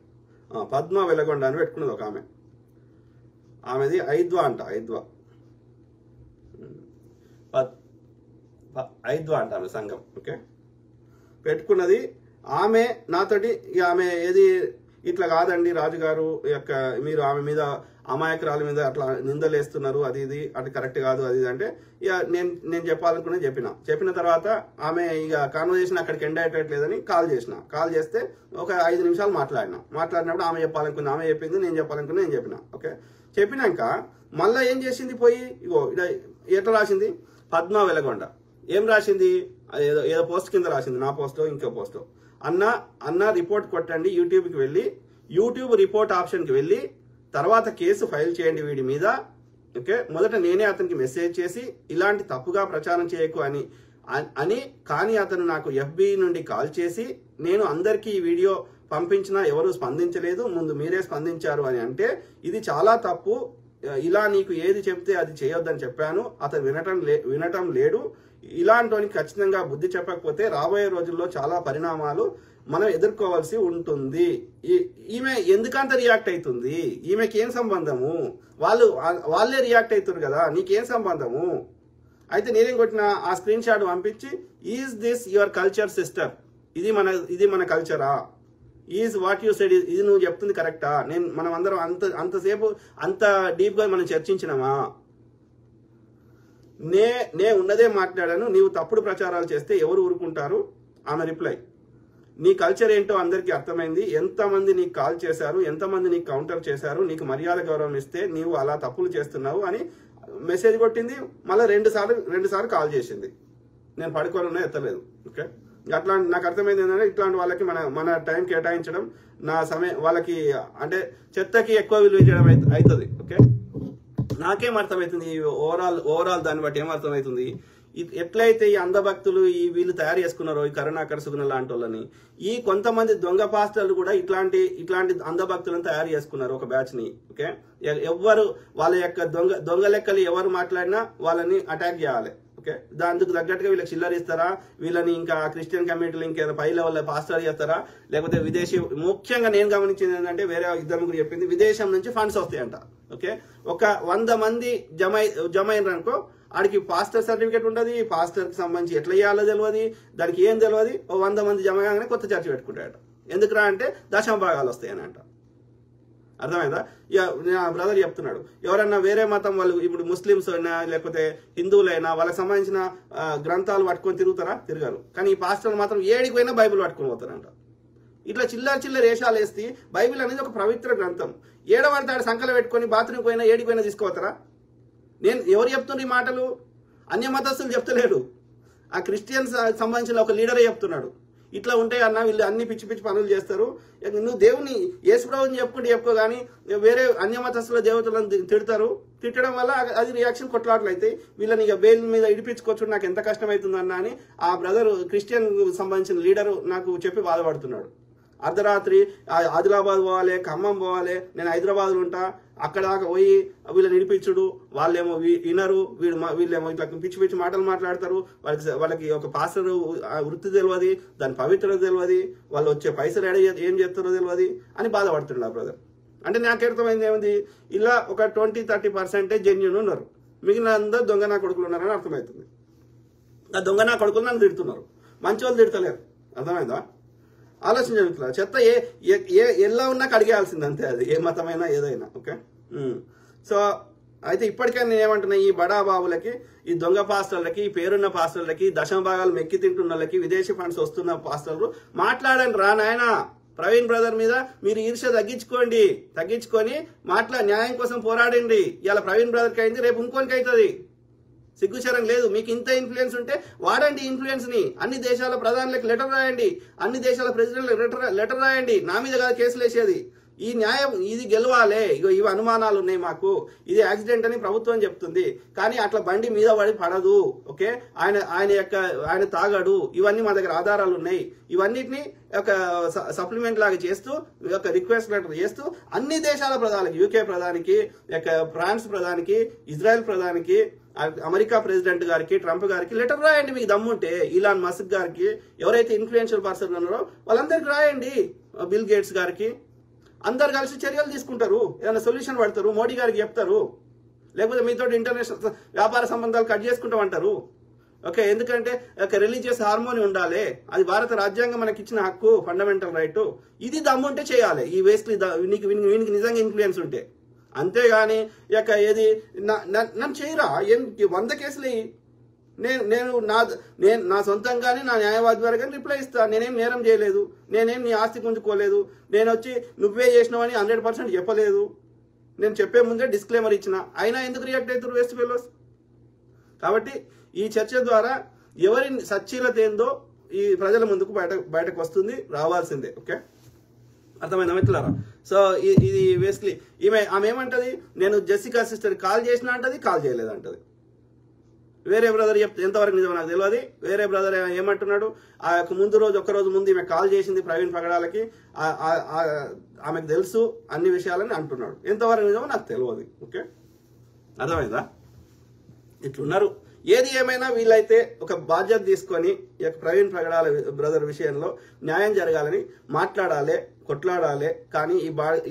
పద్మ వెలగొండ అని పెట్టుకున్నది ఒక ఆమెది ఐద్వా అంట, ఐద్వా అంట ఆమె సంఘం. ఓకే, పెట్టుకున్నది ఆమె. నాతోటి ఆమె ఏది ఇట్లా కాదండి రాజుగారు యొక్క, మీరు ఆమె మీద అమాయకురాల మీద అట్లా నిందలేస్తున్నారు, అది ఇది అది కరెక్ట్ కాదు, అది ఇది అంటే ఇక నేను చెప్పాలనుకునే చెప్పిన తర్వాత ఆమె ఇక కాన్వర్జేషన్ అక్కడికి ఎండ్ అయ్యేటట్లేదని కాల్ చేస్తే ఒక 5 నిమిషాలు మాట్లాడినప్పుడు ఆమె చెప్పాలనుకుంది ఆమె చెప్పింది, నేను చెప్పాలనుకున్నా నేను చెప్పిన. ఓకే, చెప్పినాక మళ్ళీ ఏం చేసింది, పోయి ఇగో ఎట్లా రాసింది, పద్మ వెలగొండ ఏం రాసింది, ఏదో పోస్ట్ కింద రాసింది, నా పోస్టో ఇంకో పోస్టో, అన్న రిపోర్ట్ కొట్టండి, యూట్యూబ్ రిపోర్ట్ ఆప్షన్కి వెళ్ళి తర్వాత కేసు ఫైల్ చేయండి వీడి మీద. ఓకే, మొదట నేనే అతనికి మెసేజ్ చేసి ఇలాంటి తప్పుగా ప్రచారం చేయకు అని కానీ అతను నాకు FB నుండి కాల్ చేసి నేను అందరికీ ఈ వీడియో పంపించినా ఎవరు స్పందించలేదు, ముందు మీరే స్పందించారు అని అంటే ఇది చాలా తప్పు, ఇలా నీకు ఏది చెప్తే అది చేయొద్దని చెప్పాను, అతను వినటం లేడు, ఇలాంటి ఖచ్చితంగా బుద్ధి చెప్పకపోతే రాబోయే రోజుల్లో చాలా పరిణామాలు మనం ఎదుర్కోవాల్సి ఉంటుంది. ఈమె ఎందుకంత రియాక్ట్ అవుతుంది, ఈమెకి ఏం సంబంధము, వాళ్ళే రియాక్ట్ అవుతారు కదా, నీకేం సంబంధము. అయితే నేనేం కొట్టిన ఆ స్క్రీన్ షాట్ పంపించి, is this your culture sister, ఇది మన కల్చరా, ఈజ్ వాట్ యూ సెడ్, ఇది నువ్వు చెప్తుంది కరెక్టా, మనం అందరం అంతసేపు అంత డీప్ గా మనం చర్చించినామా, నే ఉన్నదే మాట్లాడాను, నీవు తప్పుడు ప్రచారాలు చేస్తే ఎవరు ఊరుకుంటారు. ఆమె రిప్లై, నీ కల్చర్ ఏంటో అందరికీ అర్థమైంది, ఎంతమంది నీకు కాల్ చేశారు, ఎంతమంది నీకు కౌంటర్ చేశారు, నీకు మర్యాద గౌరవం ఇస్తే నీవు అలా తప్పులు చేస్తున్నావు అని మెసేజ్ కొట్టింది. మళ్ళీ రెండు సార్లు కాల్ చేసింది, నేను పడుకోనున్నా ఎత్తలేదు. ఓకే, అట్లా నాకు అర్థమైంది ఏంటంటే ఇట్లాంటి వాళ్ళకి మన టైం కేటాయించడం, నా సమయం వాళ్ళకి అంటే చెత్తకి ఎక్కువ విలువ చేయడం అవుతుంది. ఓకే, నాకేం అర్థమవుతుంది ఓవరాల్ దాన్ని బట్టి ఏం అర్థమవుతుంది, ఎట్లయితే ఈ అంధభక్తులు వీళ్ళు తయారు చేసుకున్నారో ఈ కరుణాకర్ సుగుణ లాంటి వాళ్ళని, ఈ కొంతమంది దొంగ పాస్టర్లు కూడా ఇట్లాంటి అంధభక్తులను తయారు చేసుకున్నారు ఒక బ్యాచ్ ని. ఓకే, ఎవరు వాళ్ళ యొక్క దొంగ లెక్కలు ఎవరు మాట్లాడినా వాళ్ళని అటాక్ చేయాలి. ఓకే, దానికి తగ్గట్టుగా వీళ్ళకి చిల్లర ఇస్తారా, వీళ్ళని ఇంకా క్రిస్టియన్ కమ్యూనిటీలు ఇంకేదో పై లెవెల్ పాస్టర్ చేస్తారా, లేకపోతే ముఖ్యంగా నేను గమనించింది ఏంటంటే వేరే 2-3 చెప్పింది, విదేశం నుంచి ఫండ్స్ వస్తాయంట. ఓకే, ఒక 100 మంది జమ అయినారనుకో, ఆడికి పాస్టర్ సర్టిఫికేట్ ఉంటుంది, పాస్టర్ కి సంబంధించి ఎట్లా చేయాలో తెలియదు, దానికి ఏం తెలియదు, 100 మంది జమ కాగానే కొత్త చర్చ పెట్టుకుంటాడట. ఎందుకురా అంటే దశమ భాగాలు వస్తాయని అంట. అర్థమైందా? బ్రదర్ చెప్తున్నాడు, ఎవరన్నా వేరే మతం వాళ్ళు ఇప్పుడు ముస్లిమ్స్ అయినా లేకపోతే హిందువులైనా వాళ్ళకి సంబంధించిన గ్రంథాలు పట్టుకొని తిరగరు, కానీ ఈ పాస్టర్లు మాత్రం ఏడికి పోయినా బైబిల్ పట్టుకొని పోతారంట. ఇట్లా చిల్లర వేషాలు వేస్తే బైబిల్ అనేది ఒక పవిత్ర గ్రంథం, ఏడవంతాడు సంకలు పెట్టుకొని బాత్రూమ్కి పోయినా ఏడికి పోయినా తీసుకోవతారా? ఎవరు చెప్తున్నారు ఈ మాటలు? అన్య మతస్థులు చెప్తలేరు, ఆ క్రిస్టియన్స్ సంబంధించిన ఒక లీడరే చెప్తున్నాడు. ఇట్లా ఉంటాయి అన్న, వీళ్ళు అన్ని పిచ్చి పనులు చేస్తారు, నువ్వు దేవుని యేసుప్రభుని చెప్పుకో కానీ వేరే అన్యమతస్థుల దేవతలను తిట్టడం వల్ల అది రియాక్షన్ కొట్లాటలు అవుతాయి, వీళ్ళని ఇక బెయిల్ మీద ఇడిపించుకోవచ్చు, నాకు ఎంత కష్టం అవుతుందన్న అని ఆ బ్రదర్ క్రిస్టియన్ సంబంధించిన లీడరు నాకు చెప్పి బాధపడుతున్నాడు. అర్ధరాత్రి ఆదిలాబాద్ పోవాలి, ఖమ్మం పోవాలి, నేను హైదరాబాద్లో ఉంటా, అక్కడ దాకా పోయి వీళ్ళని నిడిపించుడు, వాళ్ళేమో వినరు, వీళ్ళేమో ఇట్లా పిచ్చి మాటలు మాట్లాడతారు, వాళ్ళకి ఒక పాస్టర్ వృత్తి తెలియదు, దాని పవిత్రత తెలియదు, వాళ్ళు వచ్చే పైసలు ఏం చేస్తారో తెలియదు అని బాధపడుతున్నాడు ఆ బ్రదర్. అంటే నాకు అర్థమైంది ఏముంది, ఇలా ఒక 20-30% జెన్యూన్ ఉన్నారు, మిగిలిన అందరూ దొంగ నా కొడుకులు ఉన్నారని అర్థమవుతుంది. ఆ దొంగ నా కొడుకులు నన్ను తిడుతున్నారు, మంచి వాళ్ళు తిడతలేరు. అర్థమైందా? ఆలోచన జరుగుతున్నారు. చెత్త ఎలా ఉన్నా కడిగేయాల్సింది అంతే, అది ఏ మతమైనా ఏదైనా. ఓకే, సో అయితే ఇప్పటికే నేనేమంటున్నా, ఈ బడా బాబులకి, ఈ దొంగ పాస్టర్లకి, ఈ పేరున్న పాస్టర్లకి, దశమ భాగాలు మెక్కి తింటున్న వాళ్ళకి, విదేశీ ఫండ్స్ వస్తున్న పాస్టర్లు మాట్లాడండి రా నాయన. ప్రవీణ్ బ్రదర్ మీద మీరు ఈర్ష్య తగ్గించుకొని న్యాయం కోసం పోరాడండి. ఇలా ప్రవీణ్ బ్రదర్కి అయింది, రేపు ఇంకోనికి అవుతుంది. సిగ్గుచరం లేదు. మీకు ఇంత ఇన్ఫ్లుయెన్స్ ఉంటే వాడండి ఇన్ఫ్లుయెన్స్ ని. అన్ని దేశాల ప్రధానులకు లెటర్ రాయండి, అన్ని దేశాల ప్రెసిడెంట్లకు లెటర్ రాయండి. నా మీద కాదు కేసులు వేసేది, ఈ న్యాయం ఇది గెలవాలే, ఇవి అనుమానాలు ఉన్నాయి మాకు, ఇది యాక్సిడెంట్ అని ప్రభుత్వం చెప్తుంది, కానీ అట్లా బండి మీద పడి పడదు, ఓకే, ఆయన తాగడు, ఇవన్నీ మా దగ్గర ఆధారాలు ఉన్నాయి, ఇవన్నిటిని ఒక సప్లిమెంట్ లాగా చేస్తూ ఒక రిక్వెస్ట్ లెటర్ చేస్తూ అన్ని దేశాల ప్రధానికి, యూకే ప్రధానికి, ఫ్రాన్స్ ప్రధానికి, ఇజ్రాయెల్ ప్రధానికి, అమెరికా ప్రెసిడెంట్ గారికి, ట్రంప్ గారికి లెటర్ రాయండి మీకు దమ్ముంటే, ఇలాన్ మస్క్ గారికి, ఎవరైతే ఇన్ఫ్లుయెన్షియల్ పర్సన్ ఉన్నారో వాళ్ళందరికి రాయండి, బిల్ గేట్స్ గారికి, అందరు కలిసి చర్యలు తీసుకుంటారు, ఏదైనా సొల్యూషన్ పడతారు, మోడీ గారికి చెప్తారు, లేకపోతే మీతో ఇంటర్నేషనల్ వ్యాపార సంబంధాలు కట్ చేసుకుంటామంటారు, ఓకే. ఎందుకంటే ఒక రిలీజియస్ హార్మోని ఉండాలి, అది భారత రాజ్యాంగం మనకి ఇచ్చిన హక్కు, ఫండమెంటల్ రైట్. ఇది దమ్ముంటే చేయాలి, ఈ వేస్ట్లీ వీనికి నిజంగా ఇన్ఫ్లుయెన్స్ ఉంటే. అంతేగాని ఇక ఏది నన్ను చేయరా 100 కేసులు నేను నా సొంతంగానే నా న్యాయవాది ద్వారా కానీ రిప్లై ఇస్తాను, నేనేం నేరం చేయలేదు, నేనేం నీ ఆస్తి గుంజుకోలేదు, నేను వచ్చి నువ్వే చేసినావని 100% చెప్పలేదు, నేను చెప్పే ముందే డిస్క్లైమర్ ఇచ్చిన, అయినా ఎందుకు రియాక్ట్ అవుతారు వేస్ట్ ఫెలోస్? కాబట్టి ఈ చర్చ ద్వారా ఎవరి సచ్చీలత ఏందో ఈ ప్రజల ముందుకు బయటకు వస్తుంది, రావాల్సిందే, ఓకే. అర్థమైందా మిత్రులారా? సో ఇది వేస్ట్లీ ఆమె ఏమంటది, నేను జెసికా సిస్టర్ కాల్ చేసిన అంటది, కాల్ చేయలేదంటది. వేరే బ్రదర్ చెప్తే ఎంతవరకు నిజమో నాకు తెలియదు. వేరే బ్రదర్ ఏమంటున్నాడు, ఆ ముందు రోజు ఒక్కరోజు ముందు ఈమె కాల్ చేసింది ప్రవీణ్ పగడాలకి, ఆమెకు తెలుసు అన్ని విషయాలని అంటున్నాడు. ఎంతవరకు నిజమో నాకు తెలియదు, ఓకే. అర్థమైందా? ఇట్లున్నారు. ఏది ఏమైనా వీళ్ళైతే ఒక బాధ్యత తీసుకొని ప్రవీణ్ పగడాల బ్రదర్ విషయంలో న్యాయం జరగాలని మాట్లాడాలి, కొట్లాడాలి. కానీ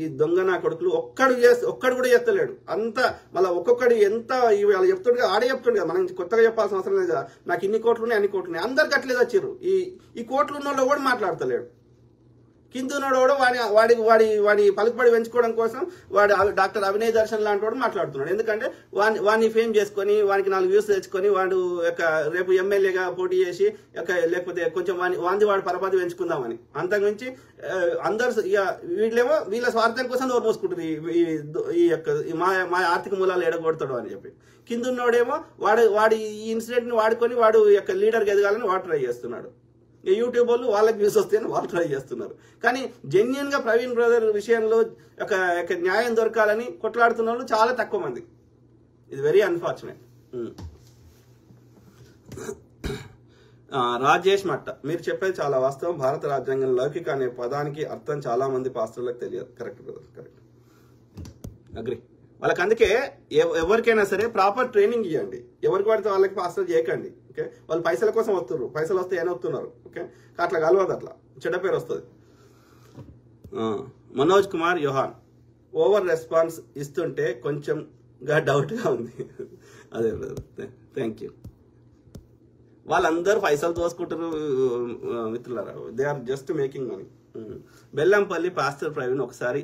ఈ దొంగ నా కొడుకులు ఒక్కడు కూడా చేస్తలేడు. అంతా మళ్ళీ ఒక్కొక్కడు ఎంత వాళ్ళు చెప్తుండే ఆడే చెప్తుండే కదా, మనం కొత్తగా చెప్పాల్సిన అవసరం లేదు కదా. నాకు ఇన్ని కోట్లు ఉన్నాయి, అన్ని కోట్లు ఉన్నాయి, అందరికి అట్లేదు వచ్చారు. ఈ కోట్లు ఉన్న వాళ్ళు కూడా మాట్లాడతలేడు. కిందున్నాడు కూడా వాడి పలుకుబడి పెంచుకోవడం కోసం డాక్టర్ అభినయ్ దర్శన్ లాంటి వాడు మాట్లాడుతున్నాడు. ఎందుకంటే వాడిని ఫేమ్ చేసుకొని వానికి 4 వ్యూస్ తెచ్చుకొని వాడు రేపు ఎమ్మెల్యేగా పోటీ చేసి లేకపోతే కొంచెం వాడి పరపతి పెంచుకుందామని. అంతకుమించి అందరు వీళ్ళేమో వీళ్ళ స్వార్థం కోసం నోరు మూసుకుంటారు, మా ఆర్థిక మూలాలు ఎడగొడతాడు అని చెప్పి. కిందున్నోడేమో వాడి ఈ ఇన్సిడెంట్ ని వాడుకొని వాడు లీడర్కి ఎదగాలని వాడు ట్రై చేస్తున్నాడు. యూట్యూబ్ వాళ్ళు వాళ్ళకి వ్యూస్ వస్తాయని వాళ్ళు ట్రై చేస్తున్నారు. కానీ జెన్యున్ గా ప్రవీణ్ బ్రదర్ విషయంలో ఒక న్యాయం దొరకాలని కొట్లాడుతున్న వాళ్ళు చాలా తక్కువ మంది. ఇది వెరీ అన్ఫార్చునేట్. రాజేష్ మట్ట, మీరు చెప్పేది చాలా వాస్తవం. భారత రాజ్యాంగం లౌకిక అనే పదానికి అర్థం చాలా మంది పాస్టర్లకు తెలియదు. Correct brother, correct, agri. వాళ్ళకి అందుకే ఎవరికైనా సరే ప్రాపర్ ట్రైనింగ్ ఇవ్వండి. ఎవరికి పడితే వాళ్ళకి పాస్టర్ చేయకండి, ఓకే. వాళ్ళు పైసల కోసం వస్తున్నారు, పైసలు వస్తే ఏమైనా వస్తున్నారు, ఓకే. అట్లా కలవదు, అట్లా చెడ్డ పేరు వస్తుంది. మనోజ్ కుమార్ యోహాన్, ఓవర్ రెస్పాన్స్ ఇస్తుంటే కొంచెం డౌట్గా ఉంది. అదే బ్రదర్, థ్యాంక్ యూ. వాళ్ళందరూ పైసలు తోసుకుంటారు మిత్రులారా, they are just making money. Bellampalli pastor Praveen ఒకసారి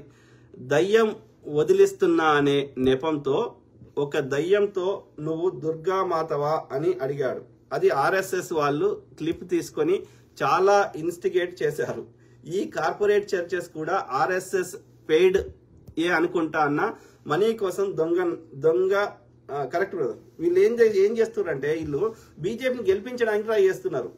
దయ్యం వదిలిస్తున్నా అనే నెపంతో ఒక దయ్యంతో నువ్వు దుర్గామాతవా అని అడిగాడు. అది ఆర్ఎస్ఎస్ వాళ్ళు క్లిప్ తీసుకొని చాలా ఇన్స్టిగేట్ చేశారు. ఈ కార్పొరేట్ చర్చెస్ కూడా ఆర్ఎస్ఎస్ పెయిడ్ అనుకుంటా అన్న మనీ కోసం దొంగ కరెక్ట్ బ్రదర్. వీళ్ళు ఏం చేస్తున్నారంటే వీళ్ళు బీజేపీని గెలిపించడానికి ట్రై చేస్తున్నారు.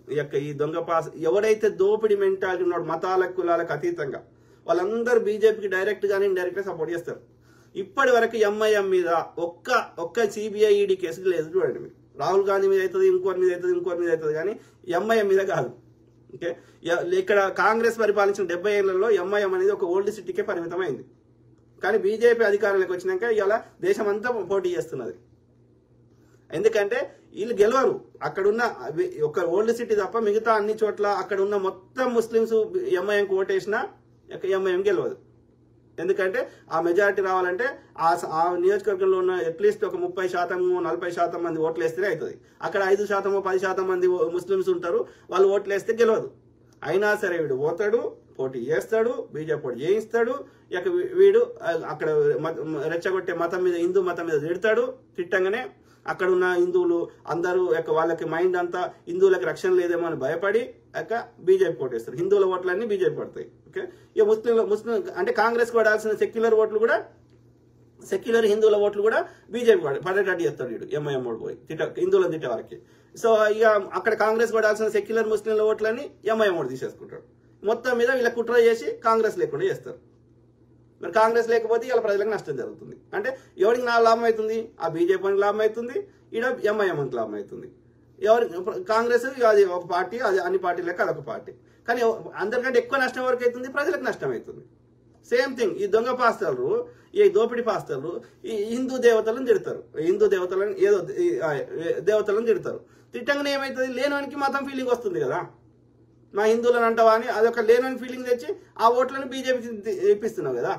ఈ దొంగ పాస్ ఎవడైతే దోపిడి మెంటాలిటీ ఉన్నాడు మతాలకు కులాలకు అతీతంగా వాళ్ళందరూ బీజేపీకి డైరెక్ట్ గానీ ఇండైరెక్ట్ గా సపోర్ట్ చేస్తారు. ఇప్పటి వరకు ఎంఐఎం మీద ఒక్క సిబిఐ ఈడీ కేసులు లేదు చూడండి మీరు. రాహుల్ గాంధీ మీద అవుతుంది, ఇంకోరి మీద అవుతుంది, కానీ ఎంఐఎం మీద కాదు, ఓకే. ఇక్కడ కాంగ్రెస్ పరిపాలించిన 70 ఏళ్లలో ఎంఐఎం అనేది ఒక ఓల్డ్ సిటీకే పరిమితమైంది. కానీ బీజేపీ అధికారంలోకి వచ్చినాక ఇలా దేశం అంతా పోటీ చేస్తున్నది. ఎందుకంటే వీళ్ళు గెలవరు. అక్కడున్న ఒక ఓల్డ్ సిటీ తప్ప మిగతా అన్ని చోట్ల అక్కడ ఉన్న మొత్తం ముస్లింస్ ఎంఐఎంకి ఓటేసినా ఎంఐఎం గెలవదు. ఎందుకంటే ఆ మెజారిటీ రావాలంటే ఆ నియోజకవర్గంలో ఉన్న అట్లీస్ట్ ఒక 30% 40% మంది ఓట్లు వేస్తేనే అవుతుంది. అక్కడ 5% 10% మంది ముస్లింస్ ఉంటారు, వాళ్ళు ఓట్లు వేస్తే గెలవదు. అయినా సరే వీడు పోతాడు, పోటీ చేస్తాడు, బీజేపీ పోటీ చేయిస్తాడు. వీడు అక్కడ రెచ్చగొట్టే మతం మీద, హిందూ మతం మీద తిడతాడు. తిట్టంగానే అక్కడ ఉన్న హిందువులు అందరూ వాళ్ళకి మైండ్ అంతా హిందువులకు రక్షణ లేదేమో అని భయపడి బీజేపీ ఓటేస్తారు. హిందువుల ఓట్లన్నీ బీజేపీ పడతాయి, ఓకే. ఇక ముస్లిం అంటే కాంగ్రెస్ పడాల్సిన సెక్యులర్ ఓట్లు కూడా, సెక్యులర్ హిందువుల ఓట్లు కూడా బీజేపీ పడేటట్టు చేస్తాడు వీడు ఎంఐఎం ఓటు పోయి హిందువులను తిట్టే వారికి. సో ఇక అక్కడ కాంగ్రెస్ పడాల్సిన సెక్యులర్ ముస్లింల ఓట్లని ఎంఐఎం ఓటు తీసేసుకుంటాడు. మొత్తం మీద వీళ్ళ కుట్ర చేసి కాంగ్రెస్ లేకుండా చేస్తారు. మరి కాంగ్రెస్ లేకపోతే ఇలా ప్రజలకు నష్టం జరుగుతుంది. అంటే ఎవరికి నా లాభం అవుతుంది? ఆ బీజేపీకి లాభం అవుతుంది, ఈడ ఎంఐఎంకి లాభం అవుతుంది. ఎవరి కాంగ్రెస్ అది ఒక పార్టీ, అది అన్ని పార్టీ లెక్క అదొక పార్టీ. కానీ అందరికంటే ఎక్కువ నష్టం ఎవరికి అవుతుంది? ప్రజలకు నష్టం అవుతుంది. సేమ్ థింగ్ ఈ దొంగ పాస్తలు, ఈ దోపిడి పాస్తలు ఈ హిందూ దేవతలను తిడతారు. హిందూ దేవతలను ఏదో దేవతలను తిడతారు. తిట్టంగానే ఏమవుతుంది? లేనోనికి మతం ఫీలింగ్ వస్తుంది కదా, మా హిందువులను అంటావా అని అదొక లేనని ఫీలింగ్ తెచ్చి ఆ ఓట్లను బీజేపీకి ఇప్పిస్తున్నావు కదా.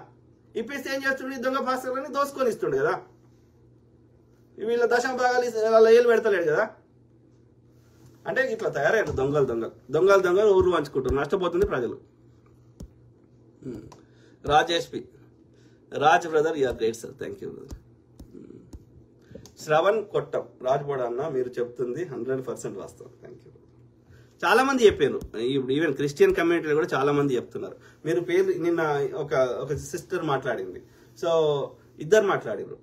ఇప్పిస్తే ఏం చేస్తుండే? ఈ దొంగ పాస్తలని దోసుకొని ఇస్తుండే కదా. వీళ్ళ దశమ భాగాలు వాళ్ళ ఏళ్ళు పెడతలేడు కదా. అంటే ఇట్లా తయారయ్యారు దొంగలు ఊర్లు పంచుకుంటారు, నష్టపోతుంది ప్రజలు. Rajesh P Raj brother you are great sir, thank you brother. Shravan Kottam రాజ్బోడ అన్న మీరు చెప్తుంది 100% వాస్తవం, థ్యాంక్ యూ. చాలా మంది చెప్పారు, ఇప్పుడు ఈవెన్ క్రిస్టియన్ కమ్యూనిటీలో కూడా చాలా మంది చెప్తున్నారు. మీరు పేరు నిన్న ఒక సిస్టర్ మాట్లాడింది, సో ఇద్దరు మాట్లాడారు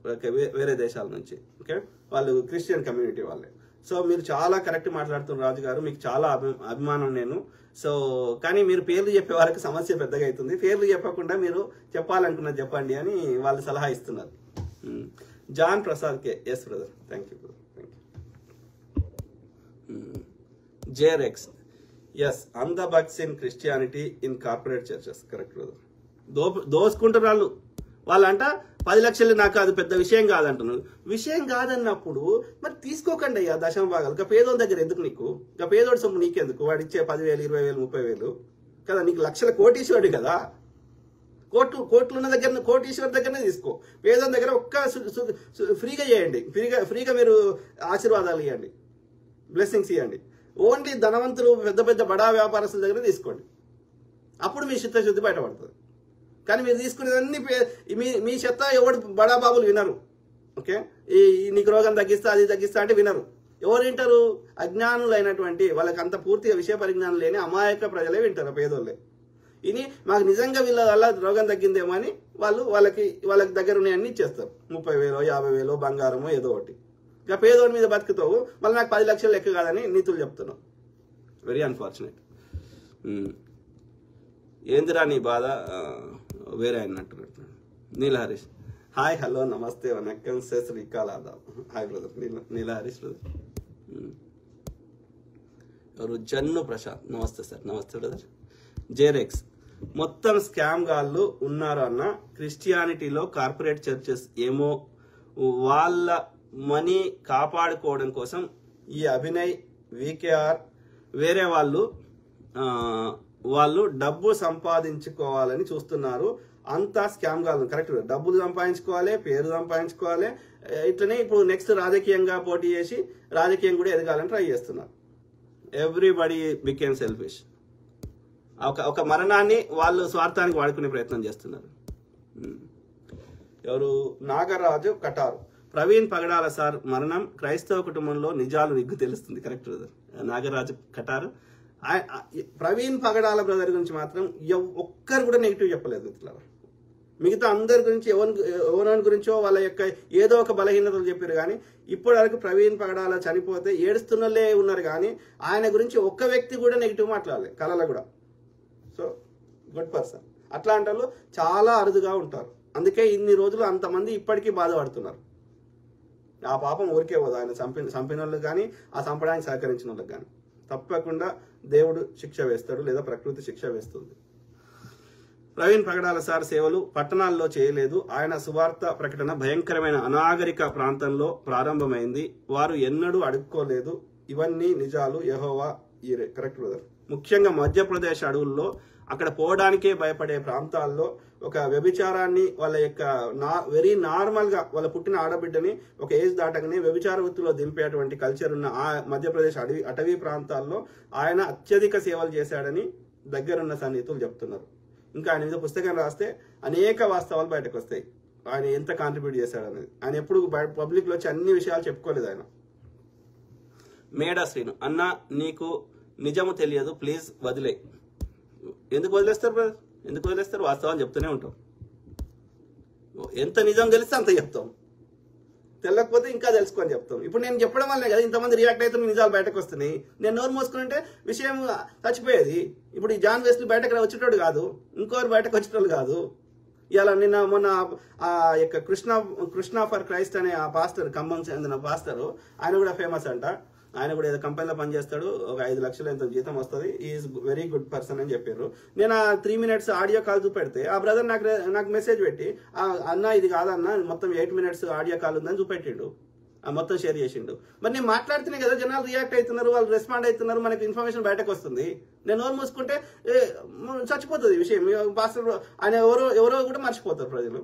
వేరే దేశాల నుంచి. ఓకే, వాళ్ళు క్రిస్టియన్ కమ్యూనిటీ వాళ్ళే. సో మీరు చాలా కరెక్ట్ మాట్లాడుతున్నారు రాజు గారు, మీకు చాలా అభిమానం నేను. సో కానీ మీరు పేర్లు చెప్పే వారికి సమస్య పెద్దగా అవుతుంది, పేర్లు చెప్పకుండా మీరు చెప్పాలనుకున్నది చెప్పండి అని వాళ్ళు సలహా ఇస్తున్నారు. John Prasad K S brother, thank you brother, thank you. జేరెక్స్ ఎస్ అంద bucks in Christianity in corporate churches, correct brother. దోసుకుంటున్నారు వాళ్ళంట 10 లక్షలు నాకు అది పెద్ద విషయం కాదంటున్నారు. విషయం కాదన్నప్పుడు మరి తీసుకోకండి అయ్యా దశమ భాగాలు. ఇంకా పేదోళ్ళ దగ్గర ఎందుకు నీకు? ఇంకా పేదోడి సొమ్ము నీకెందుకు? వాడు ఇచ్చే 10,000, 20,000, 30,000 కదా, నీకు లక్షల కోటీశ్వరుడు కదా. కోట్లున్న దగ్గర కోటీశ్వరు దగ్గరనే తీసుకో. పేదోళ్ళ దగ్గర ఫ్రీగా చేయండి, ఫ్రీగా మీరు ఆశీర్వాదాలు ఇవ్వండి, బ్లెస్సింగ్స్ ఇవ్వండి. ఓన్లీ ధనవంతులు పెద్ద పెద్ద బడా వ్యాపారస్తుల దగ్గర తీసుకోండి, అప్పుడు మీ చిత్తశుద్ధి బయటపడుతుంది. కానీ మీరు తీసుకునేదన్నీ మీ చెత్త ఎవడు బడా బాబులు వినరు. ఓకే, నీకు రోగం తగ్గిస్తా అది తగ్గిస్తా అంటే వినరు. ఎవరు వింటారు? అజ్ఞానులైనటువంటి వాళ్ళకి అంత పూర్తిగా విషయ పరిజ్ఞానం లేని అమాయక ప్రజలే వింటారు, పేదోళ్ళే. ఇని మాకు నిజంగా వీళ్ళ వల్ల రోగం తగ్గిందేమో అని వాళ్ళకి దగ్గర ఉన్నాయన్నీ ఇచ్చేస్తారు. 30,000, 50,000 బంగారమో ఏదో ఒకటి. ఇక పేదోడి మీద బతుకుతావు, మళ్ళీ నాకు 10 లక్షలు లెక్క కాదని నీతులు చెప్తున్నావు. Very unfortunate. ఏందిరా నీ బాధ వేరే అయినట్టు. నీల హరీష్ హాయ్ హలో నమస్తే వనక్కం సే శ్రీకాల్ ఆదాబ్. హాయ్ బ్రదర్ నీల హరీష్ బ్రదర్. ఎవరు? జన్ను ప్రసాద్ నమస్తే సార్, నమస్తే బ్రదర్. జేరెక్స్ మొత్తం స్కామ్ గాళ్ళు ఉన్నారు అన్న, క్రిస్టియానిటీలో కార్పొరేట్ చర్చెస్ ఏమో వాళ్ళ మనీ కాపాడుకోవడం కోసం ఈ అభినయ్ వికేఆర్ వేరే వాళ్ళు డబ్బు సంపాదించుకోవాలని చూస్తున్నారు. అంతా స్కామ్ కాదు, కరెక్ట్. డబ్బులు సంపాదించుకోవాలి, పేరు సంపాదించుకోవాలి, ఇట్లనే ఇప్పుడు నెక్స్ట్ రాజకీయంగా పోటీ చేసి రాజకీయం కూడా ఎదగాలని ట్రై చేస్తున్నారు. Everybody became selfish. ఒక మరణాన్ని వాళ్ళు స్వార్థానికి వాడుకునే ప్రయత్నం చేస్తున్నారు. ఎవరు? నాగరాజు కటారు ప్రవీణ్ పగడాల సార్ మరణం క్రైస్తవ కుటుంబంలో నిజాలు నిగ్గు తెలుస్తుంది, కరెక్ట్ బ్రదర్. నాగరాజు కటారు. ప్రవీణ్ పగడాల బ్రదర్ గురించి మాత్రం ఒక్కరు కూడా నెగిటివ్ చెప్పలేదు మిత్రులారా. మిగతా అందరి గురించి ఎవరి గురించో వాళ్ళ యొక్క ఏదో ఒక బలహీనతలు చెప్పారు. కానీ ఇప్పటి వరకు ప్రవీణ్ పగడాల చనిపోతే ఏడుస్తున్నలే ఉన్నారు, కానీ ఆయన గురించి ఒక్క వ్యక్తి కూడా నెగిటివ్ మాట్లాడలేదు కళలో కూడా. So good person. అట్లాంటి వాళ్ళు చాలా అరుదుగా ఉంటారు. అందుకే ఇన్ని రోజులు అంతమంది ఇప్పటికీ బాధపడుతున్నారు. ఆ పాపం ఊరికే పోదు, ఆయన చంపిన వాళ్ళకి కానీ ఆ చంపడానికి సహకరించిన వాళ్ళకి కానీ. తప్పకుండా దేవుడు శిక్ష వేస్తాడు, లేదా ప్రకృతి శిక్ష వేస్తుంది. ప్రవీణ్ పగడాల సార్ సేవలు పట్టణాల్లో చేయలేదు. ఆయన సువార్త ప్రకటన భయంకరమైన అనాగరిక ప్రాంతంలో ప్రారంభమైంది. వారు ఎన్నడూ అడుక్కోలేదు. ఇవన్నీ నిజాలు. యెహోవా ఈరే, కరెక్ట్ బ్రదర్. ముఖ్యంగా మధ్యప్రదేశ్ అడవుల్లో అక్కడ పోవడానికే భయపడే ప్రాంతాల్లో ఒక వ్యభిచారాన్ని వాళ్ళ యొక్క వెరీ నార్మల్ గా వాళ్ళ పుట్టిన ఆడబిడ్డని ఒక ఏజ్ దాటగానే వ్యభిచార వృత్తిలో దింపేటువంటి కల్చర్ ఉన్న ఆ మధ్యప్రదేశ్ అటవీ ప్రాంతాల్లో ఆయన అత్యధిక సేవలు చేశాడని దగ్గరున్న సన్నిహితులు చెప్తున్నారు. ఇంకా ఆయన మీద పుస్తకం రాస్తే అనేక వాస్తవాలు బయటకు వస్తాయి, ఆయన ఎంత కాంట్రిబ్యూట్ చేశాడనేది. ఆయన ఎప్పుడు పబ్లిక్ లో వచ్చి అన్ని విషయాలు చెప్పుకోలేదు ఆయన. మేడా శ్రీను అన్న నీకు నిజము తెలియదు, ప్లీజ్ వదిలే. ఎందుకు వదిలేస్తారు బ్రదర్? ఎందుకు వదిలేస్తారు? వాస్తవాలు చెప్తూనే ఉంటాం. ఎంత నిజం తెలిస్తే అంత చెప్తాం, తెలియకపోతే ఇంకా తెలుసుకొని చెప్తాం. ఇప్పుడు నేను చెప్పడం వల్లే కదా ఇంతమంది రియాక్ట్ అయితే నిజాలు బయటకు వస్తున్నాయి. నేను నోరు మోసుకుంటే విషయం చచ్చిపోయేది. ఇప్పుడు ఈ జాన్ వెస్లీ బయటకు వచ్చేటోడు కాదు, ఇంకోరు బయటకు వచ్చేటోళ్ళు కాదు. ఇలా నిన్న మొన్న ఆ యొక్క కృష్ణ ఫర్ క్రైస్ట్ అనే ఆ పాస్టర్, ఖమ్మం చెందిన పాస్టర్, ఆయన కూడా ఫేమస్ అంట. ఆయన కూడా ఏదో కంపెనీలో పనిచేస్తాడు, ఒక 5 లక్షలు ఎంత జీతం వస్తుంది, ఈజ్ వెరీ గుడ్ పర్సన్ అని చెప్పారు. నేను ఆ 3 minutes ఆడియో కాల్ చూపెడితే ఆ బ్రదర్ నాకు మెసేజ్ పెట్టి, అన్న ఇది కాదన్న మొత్తం 8 minutes ఆడియో కాల్ ఉందని చూపెట్టిండు, మొత్తం షేర్ చేసిండు. మరి నేను మాట్లాడుతున్నాయి కదా, జనాలు రియాక్ట్ అవుతున్నారు, వాళ్ళు రెస్పాండ్ అవుతున్నారు, మనకి ఇన్ఫర్మేషన్ బయటకు వస్తుంది. నేను నోరు మూసుకుంటే చచ్చిపోతుంది విషయం. పాస్టర్ ఆయన ఎవరో కూడా మర్చిపోతారు ప్రజలు.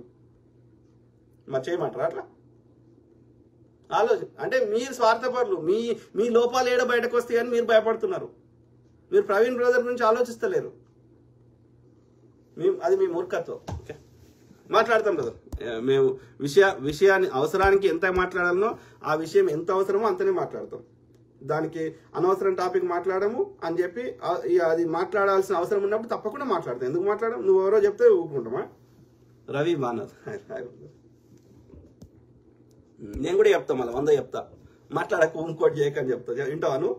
మరి చేయమంటారా అట్లా? అంటే మీరు స్వార్థపరులు, మీ లోపాలు ఏడో బయటకు వస్తాయి అని మీరు భయపడుతున్నారు. మీరు ప్రవీణ్ బ్రదర్ గురించి ఆలోచిస్తలేరు. అది మీ మూర్ఖత్వం. ఓకే, మాట్లాడతాం బ్రదర్. మేము విషయాన్ని అవసరానికి ఎంత మాట్లాడాలనో ఆ విషయం ఎంత అవసరమో అంతనే మాట్లాడతాం. దానికి అనవసరం టాపిక్ మాట్లాడము అని చెప్పి అది మాట్లాడాల్సిన అవసరం ఉన్నప్పుడు తప్పకుండా మాట్లాడతాం. ఎందుకు మాట్లాడడం? నువ్వు ఎవరో చెప్తే ఊపుకుంటామా? రవి బానర్, నేను కూడా చెప్తా, మళ్ళీ 100 చెప్తా, మాట్లాడక ఇంకోటి చేయకని చెప్తా. వింటావాను?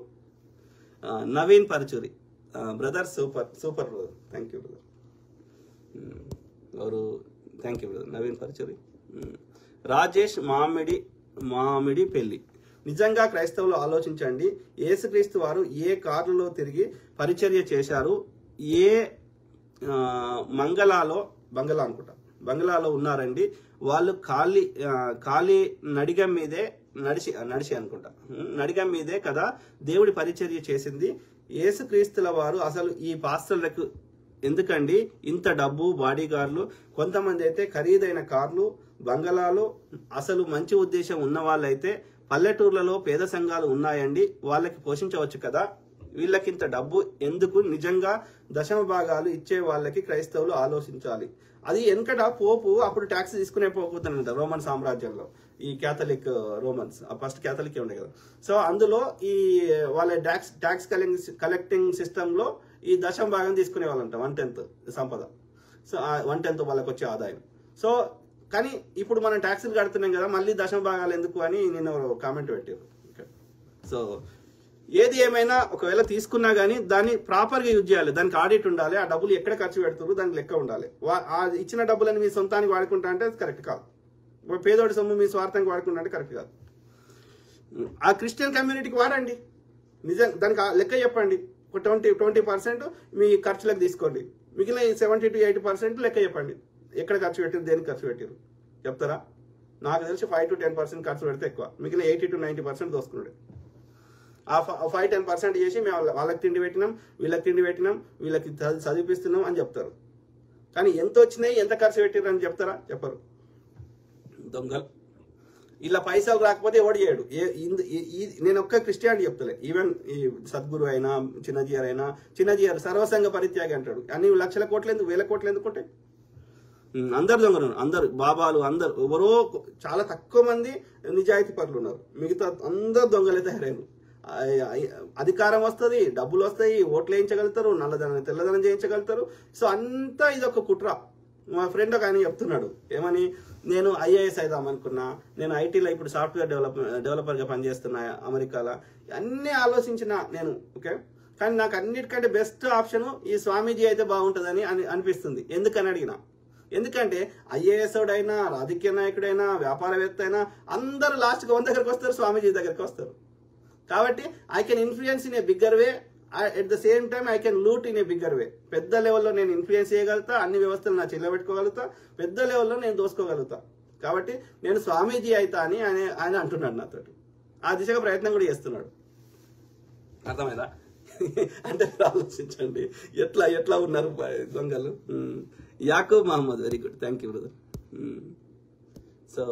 Naveen Paruchuri brother, super brother, thank you brother. ఎవరు? Thank you brother, Naveen Paruchuri. Rajesh Mamidi పెళ్లి. నిజంగా క్రైస్తవులు ఆలోచించండి. యేసుక్రీస్తు వారు ఏ కార్లలో తిరిగి పరిచర్య చేశారు? ఏ బంగళాలో ఉన్నారండి? వాళ్ళు ఖాళీ నడిగం మీదే నడిచి అనుకుంటా, నడిగం మీదే కదా దేవుడి పరిచర్య చేసింది. యేసుక్రీస్తుల వారు అసలు ఈ పాస్టర్లకు ఎందుకండి ఇంత డబ్బు, బాడీగార్లు? కొంతమంది అయితే ఖరీదైన కార్లు, బంగళాలు. అసలు మంచి ఉద్దేశం ఉన్న వాళ్ళైతే పల్లెటూర్లలో పేద సంఘాలు ఉన్నాయండి, వాళ్ళకి పోషించవచ్చు కదా. వీళ్ళకింత డబ్బు ఎందుకు? నిజంగా 10వ భాగాలు ఇచ్చే వాళ్ళకి క్రైస్తవులు ఆలోచించాలి. అది వెనకట పోపు అప్పుడు ట్యాక్స్ తీసుకునే పోకుంటానంట రోమన్ సామ్రాజ్యంలో. ఈ క్యాథలిక్ రోమన్స్, ఫస్ట్ క్యాథలిక్ ఉండే కదా. సో అందులో ఈ వాళ్ళ ట్యాక్స్ కలెక్టింగ్ సిస్టమ్ లో ఈ 10వ భాగం తీసుకునే వాళ్ళంట, 1/10 సంపద. సో 1/10 వాళ్ళకి వచ్చే ఆదాయం. సో కానీ ఇప్పుడు మనం ట్యాక్సులు కడుతున్నాం కదా, మళ్ళీ 10వ భాగాలు ఎందుకు అని నేను కామెంట్ పెట్టారు. సో ఏది ఏమైనా ఒకవేళ తీసుకున్నా కానీ దాన్ని ప్రాపర్గా యూజ్ చేయాలి, దానికి ఆడిట్ ఉండాలి, ఆ డబ్బులు ఎక్కడ ఖర్చు పెడుతున్నారు దానికి లెక్క ఉండాలి. ఆ ఇచ్చిన డబ్బులని మీ సొంతానికి వాడుకుంటా అంటే కరెక్ట్ కాదు. పేదోడి సొమ్ము మీ స్వార్థానికి వాడుకుంటా అంటే కరెక్ట్ కాదు. ఆ క్రిస్టియన్ కమ్యూనిటీకి వాడండి, నిజం దానికి లెక్క చెప్పండి. 20% మీ ఖర్చులకు తీసుకోండి, మిగిలిన 70 to 80% లెక్క చెప్పండి. ఎక్కడ ఖర్చు పెట్టారు, దేనికి ఖర్చు పెట్టారు చెప్తారా? నాకు తెలిసి 5 to 10% ఖర్చు పెడితే ఎక్కువ, మిగిలిన 80 to 90% దోసుకున్నాడు. ఆ 5-10% చేసి మేము వాళ్ళకి తిండి పెట్టినాం, వీళ్ళకి తిండి పెట్టినాం, వీళ్ళకి చదివిపిస్తున్నాం అని చెప్తారు. కానీ ఎంత వచ్చినాయి, ఎంత ఖర్చు పెట్టారు అని చెప్తారా? చెప్పరు. దొంగలు. ఇలా పైసలు రాకపోతే ఎవడు చేయడు. నేను ఒక్క క్రిస్టియానిటీ చెప్తలే, ఈవెన్ ఈ సద్గురు అయినా చిన్నజీఆర్ సర్వసంగ పరిత్యాగి అంటాడు. అన్ని లక్షల కోట్లు ఎందుకు, వేల కోట్లు ఎందుకుంటే? అందరు దొంగలు, అందరు బాబాలు, అందరు ఎవరో చాలా తక్కువ మంది నిజాయితీ పరులు ఉన్నారు. మిగతా అందరు దొంగలే తయారైన. అధికారం వస్తుంది, డబ్బులు వస్తాయి, ఓట్లు వేయించగలుగుతారు, నల్లధనం తెల్లధనం చేయించగలుగుతారు. సో అంతా ఇది ఒక కుట్ర. మా ఫ్రెండ్ ఒక ఆయన చెప్తున్నాడు, ఏమని, నేను IAS అవుదాం అనుకున్నా, నేను ఐటీలో ఇప్పుడు సాఫ్ట్వేర్ డెవలపర్గా పనిచేస్తున్నా అమెరికాలో, అన్నీ ఆలోచించిన నేను. ఓకే, కానీ నాకు అన్నిటికంటే బెస్ట్ ఆప్షన్ ఈ స్వామీజీ అయితే బాగుంటుందని అనిపిస్తుంది. ఎందుకని అడిగినా, ఎందుకంటే IAS అయినా, రాజకీయ నాయకుడైనా, వ్యాపారవేత్త అయినా అందరూ లాస్ట్గా 1 దగ్గరకు వస్తారు, స్వామీజీ దగ్గరికి వస్తారు. కాబట్టి I can influence in a bigger way, at the same time I can loot in a bigger వే. పెద్ద లెవెల్లో నేను ఇన్ఫ్లుయెన్స్ చేయగలుగుతా, అన్ని వ్యవస్థలు నా చెల్ల పెట్టుకోగలుగుతా, పెద్ద లెవెల్లో నేను దోసుకోగలుగుతా. కాబట్టి నేను స్వామీజీ అవుతా అని ఆయన అంటున్నాడు నాతో. ఆ దిశగా ప్రయత్నం కూడా చేస్తున్నాడు. అర్థమైందా? అంటే ఆలోచించండి ఎట్లా ఉన్నారు దొంగలు. Yakub Mohammed, very good, thank you brother. So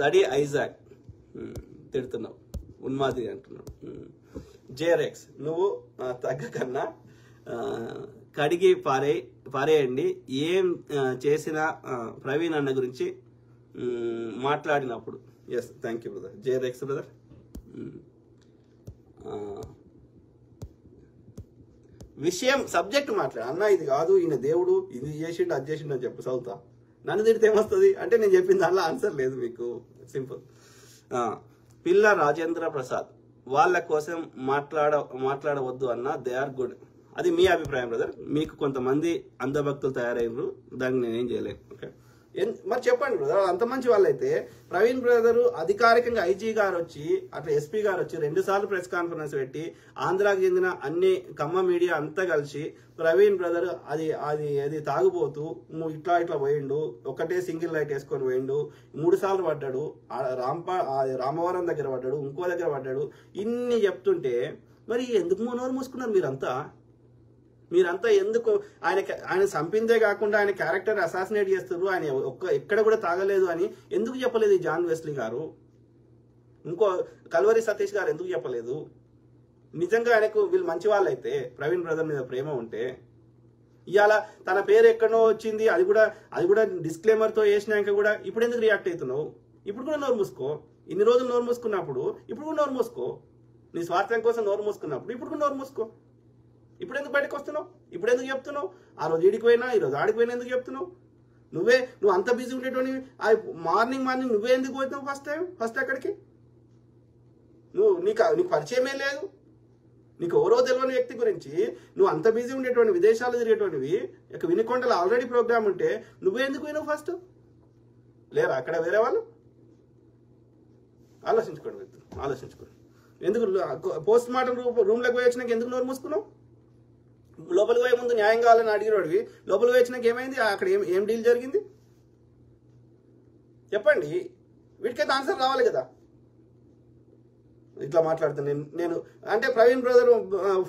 తడి ఐజాక్ తిడుతున్నావు, ఉన్మాది అంటున్నావు. జేరెక్స్, నువ్వు తగ్గకన్నా కడిగి పారేయండి. ఏం చేసిన ప్రవీణ్ అన్న గురించి మాట్లాడినప్పుడు. Yes, thank you brother. జేరెక్స్ బ్రదర్. విషయం సబ్జెక్ట్ మాట్లాడు అన్న, ఇది కాదు, ఈయన దేవుడు, ఇది చేసిండు, అది చేసిండు అని చెప్పు, చదువుతా. నన్ను తిడితే ఏమొస్తుంది అంటే నేను చెప్పిన దానిలో ఆన్సర్ లేదు మీకు, సింపుల్. పిల్ల రాజేంద్ర ప్రసాద్, వాళ్ళ కోసం మాట్లాడవద్దు అన్న, దే ఆర్ గుడ్. అది మీ అభిప్రాయం బ్రదర్. మీకు కొంతమంది అంధభక్తులు తయారయ్యారు, దాన్ని నేనేం చేయలేను. ఓకే, మరి చెప్పండి బ్రదర్, అంత మంచి వాళ్ళైతే ప్రవీణ్ బ్రదర్ అధికారికంగా ఐజీ గారు వచ్చి అట్లా ఎస్పీ గారు వచ్చి 2 సార్లు ప్రెస్ కాన్ఫరెన్స్ పెట్టి ఆంధ్రాకి చెందిన అన్ని కమ్మ మీడియా అంతా కలిసి ప్రవీణ్ బ్రదర్ అది తాగుబోతూ ఇట్లా పోయిండు, ఒకటే సింగిల్ లైట్ వేసుకొని పోయిండు, 3 సార్లు పడ్డాడు, రామవరం దగ్గర పడ్డాడు, ఇంకో దగ్గర పడ్డాడు, ఇన్ని చెప్తుంటే మరి ఎందుకు నోరు మూసుకున్నారు మీరంతా ఎందుకు? ఆయన చంపిందే కాకుండా ఆయన క్యారెక్టర్ అసాసినేట్ చేస్తారు, ఆయన ఎక్కడ కూడా తాగలేదు అని ఎందుకు చెప్పలేదు ఈ జాన్ వెస్లీ గారు? ఇంకో కల్వరి సతీష్ గారు ఎందుకు చెప్పలేదు? నిజంగా ఆయనకు వీళ్ళు మంచి వాళ్ళైతే, ప్రవీణ్ బ్రదర్ మీద ప్రేమ ఉంటే, ఇవాళ తన పేరు ఎక్కడో వచ్చింది, అది కూడా డిస్క్లైమర్ తో వేసినాక కూడా ఇప్పుడు ఎందుకు రియాక్ట్ అవుతున్నావు? ఇప్పుడు కూడా నోరు మూసుకో. ఇన్ని రోజులు నోరు మూసుకున్నప్పుడు ఇప్పుడు కూడా నోరు మూసుకో. నీ స్వార్థం కోసం నోరు మూసుకున్నప్పుడు ఇప్పుడు కూడా నోరు మూసుకో. ఇప్పుడు ఎందుకు బయటకు వస్తున్నావు? ఇప్పుడు ఎందుకు చెప్తున్నావు? ఆ రోజు ఈడికి పోయినా ఈ రోజు ఆడికి పోయినా ఎందుకు చెప్తున్నావు? నువ్వు అంత బిజీ ఉండేటోని మార్నింగ్ నువ్వే ఎందుకు పోతున్నావు? ఫస్ట్ అక్కడికి నీకు పరిచయమే లేదు, నీకు ఎవరో తెలియని వ్యక్తి గురించి నువ్వు అంత బిజీ ఉండేటువంటి విదేశాలు తిరిగేటువంటివి, ఇక వినుకొండలో ఆల్రెడీ ప్రోగ్రామ్ ఉంటే నువ్వే ఎందుకు పోయినావు? ఫస్ట్ లేరా అక్కడ వేరే వాళ్ళు? ఆలోచించుకోండి. ఎందుకు పోస్ట్ మార్టం రూమ్లోకి పోయి వచ్చినాక ఎందుకు నోరు మూసుకున్నావు? లోపలికి పోయే ముందు న్యాయం కావాలని అడిగినోడివి, లోపలికి పోయి వచ్చినాక ఏమైంది? అక్కడ ఏం డీల్ జరిగింది చెప్పండి. వీటికైతే ఆన్సర్ రావాలి కదా. ఇట్లా మాట్లాడుతాను నేను అంటే ప్రవీణ్ బ్రదర్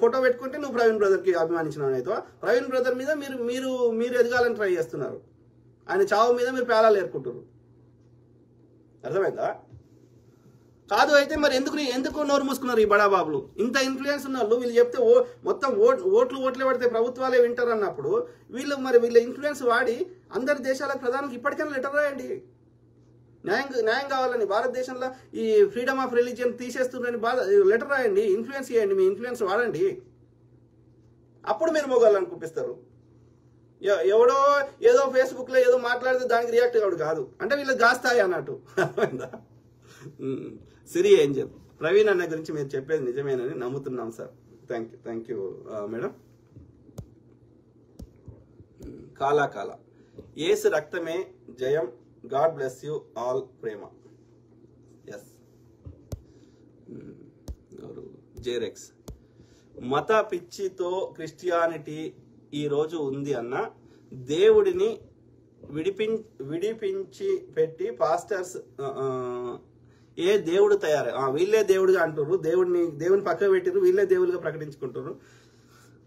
ఫోటో పెట్టుకుంటే నువ్వు ప్రవీణ్ బ్రదర్కి అభిమానించిన అయితే ప్రవీణ్ బ్రదర్ మీద మీరు ఎదగాలని ట్రై చేస్తున్నారు, ఆయన చావు మీద మీరు పేలాలు ఏర్కుంటారు. అర్థమైందా? కాదు అయితే మరి ఎందుకు నోరు మూసుకున్నారు ఈ బడాబాబులు? ఇంత ఇన్ఫ్లుయెన్స్ ఉన్న వాళ్ళు, వీళ్ళు చెప్తే మొత్తం ఓట్లే పడితే ప్రభుత్వాలే వింటారు అన్నప్పుడు వీళ్ళ ఇన్ఫ్లుయెన్స్ వాడి అందరి దేశాలకు ప్రధానికి ఇప్పటికైనా లెటర్ రాయండి. న్యాయం కావాలని, భారతదేశంలో ఈ ఫ్రీడమ్ ఆఫ్ రిలీజియన్ తీసేస్తున్నారని లెటర్ రాయండి, ఇన్ఫ్లుయెన్స్ చేయండి, మీ ఇన్ఫ్లుయెన్స్ వాడండి. అప్పుడు మీరు మొగాళ్ళని చూపిస్తారు. ఎవడో ఏదో ఫేస్బుక్ లో ఏదో మాట్లాడితే దానికి రియాక్ట్ కావడు కాదు అంటే వీళ్ళకి కాస్తాయి అన్నట్టు. అర్థమైందా? సిరి ఏంజల్, ప్రవీణ్ అన్న గురించి మీరు చెప్పేది నిజమేనని నమ్ముతున్నాం సార్. Thank you madam. కాలా యేసు రక్తమే జయం, గాడ్ బ్లెస్ యూ ఆల్, ప్రేమ. ఎస్ జేరెక్స్, మత పిచ్చితో క్రిస్టియానిటీ ఈ రోజు ఉంది అన్న, దేవుడిని విడిపించి పెట్టి పాస్టర్స్ ఏ దేవుడు తయారై వీళ్ళే దేవుడిగా అంటారు, దేవుని పక్కకు పెట్టిరు, వీళ్ళే దేవుడిగా ప్రకటించుకుంటారు.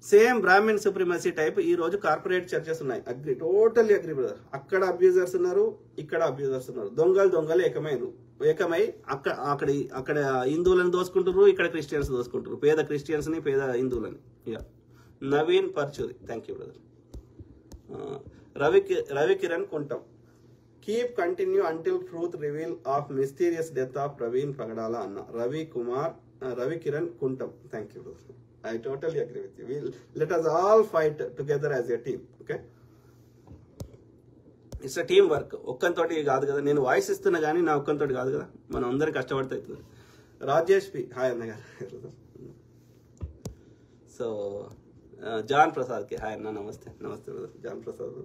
సేమ్ బ్రాహ్మణ్ సుప్రిమసీ టైప్ ఈ రోజు కార్పొరేట్ చర్చెస్ ఉన్నాయి. Totally agri brother. అక్కడ అబ్యూజర్స్ ఉన్నారు, ఇక్కడ అబ్యూజర్స్ ఉన్నారు. దొంగలు ఏకమై అక్కడ హిందువులను దోసుకుంటారు, ఇక్కడ క్రిస్టియన్స్ దోసుకుంటారు. పేద క్రిస్టియన్స్ ని, పేద హిందువులని. Naveen Paruchuri, thank you brother. Ravikiran Kuntam, keep continue until truth reveal of mysterious death of Praveen Pagadala అన్న. Ravikiran Kuntam, thank you brother. I totally agree with you. Let us all fight together as a team. Okay? It's a team work. ఒక్కంతోటి కాదు కదా, నేను వాయిస్ ఇస్తున్నా కానీ నా ఒక్కంతోటి కాదు కదా, మనం అందరం కష్టపడితే అవుతుంది. రాజేష్ పి, హాయ్ అన్నగారు. సో జాన్ ప్రసాద్కి హాయ్ అన్న, నమస్తే brother John Prasad.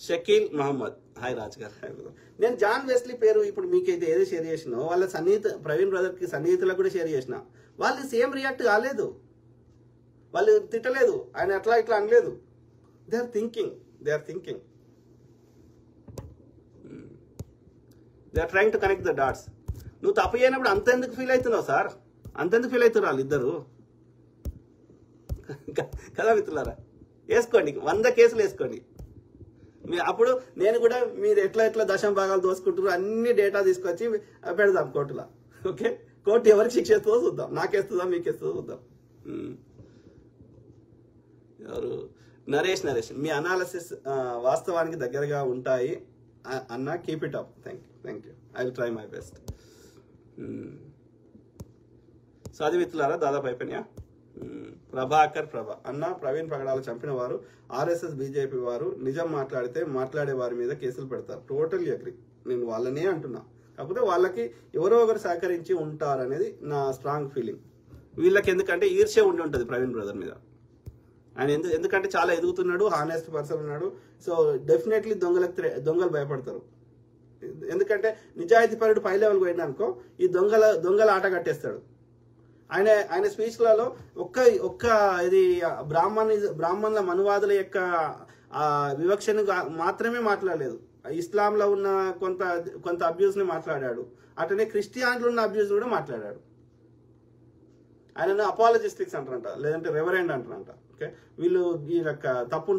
Shakeel Mohammed, hi Raj గారు, హాయ్ బ్రదర్. నేను జాన్ వెస్లీ పేరు ఇప్పుడు మీకైతే ఏదో షేర్ చేసినా, వాళ్ళ ప్రవీణ్ బ్రదర్కి సన్నిహితులకు కూడా షేర్ చేసిన, వాళ్ళు సేమ్ రియాక్ట్ కాలేదు, వాళ్ళు తిట్టలేదు, ఆయన అట్లా ఇట్లా అనలేదు. They are thinking they are trying to connect the dots. నువ్వు తప్పు చేయనప్పుడు అంతెందుకు ఫీల్ అవుతున్నావు సార్? అంతెందుకు ఫీల్ అవుతున్నారు వాళ్ళిద్దరు కదా మిత్రులారా? వేసుకోండి, 100 కేసులు వేసుకోండి. అప్పుడు నేను కూడా మీరు ఎట్లా దశమ భాగాలు దోసుకుంటారు అన్ని డేటా తీసుకొచ్చి పెడదాం కోర్టులో. ఓకే, కోర్టు ఎవరికి శిక్ష ఇస్తుందో చూద్దాం, నాకేస్తుందా మీకేస్తుందో చూద్దాం. ఎవరు నరేష్, మీ అనాలిసిస్ వాస్తవానికి దగ్గరగా ఉంటాయి అన్న, keep it up. Thank you. I will try my best. So అది మిత్రులారా, దాదాపు అయిపోయినాయా? ప్రభాకర్ అన్న, ప్రవీణ్ పగడాలు చంపిన వారు RSS BJP వారు, నిజం మాట్లాడే వారి మీద కేసులు పెడతారు. టోటల్లీ అగ్రి, నేను వాళ్ళనే అంటున్నా. కాకపోతే వాళ్ళకి ఎవరో ఒకరు సహకరించి ఉంటారనేది నా స్ట్రాంగ్ ఫీలింగ్. వీళ్ళకి ఎందుకంటే ఈర్ష్య ఉండి ఉంటుంది ప్రవీణ్ బ్రదర్ మీద. ఆయన ఎందుకంటే చాలా ఎదుగుతున్నాడు, హానెస్ట్ పర్సన్ ఉన్నాడు. సో డెఫినెట్లీ దొంగలు భయపడతారు. ఎందుకంటే నిజాయితీ పరుడు పై లెవెల్ పోయినా అనుకో ఈ దొంగల ఆట కట్టేస్తాడు. ఆయన స్పీచ్లలో ఒక్క ఇది బ్రాహ్మణుల మనువాదుల యొక్క వివక్షను మాత్రమే మాట్లాడలేదు. ఇస్లాంలో ఉన్న కొంత అబ్యూస్ని మాట్లాడాడు. అటనే క్రిస్టియానిలో ఉన్న అబ్యూస్ కూడా మాట్లాడాడు. ఆయన అపాలజిస్టిక్స్ అంటారంట, లేదంటే రెవరెండ్ అంటారంట. ఓకే, వీళ్ళు ఈ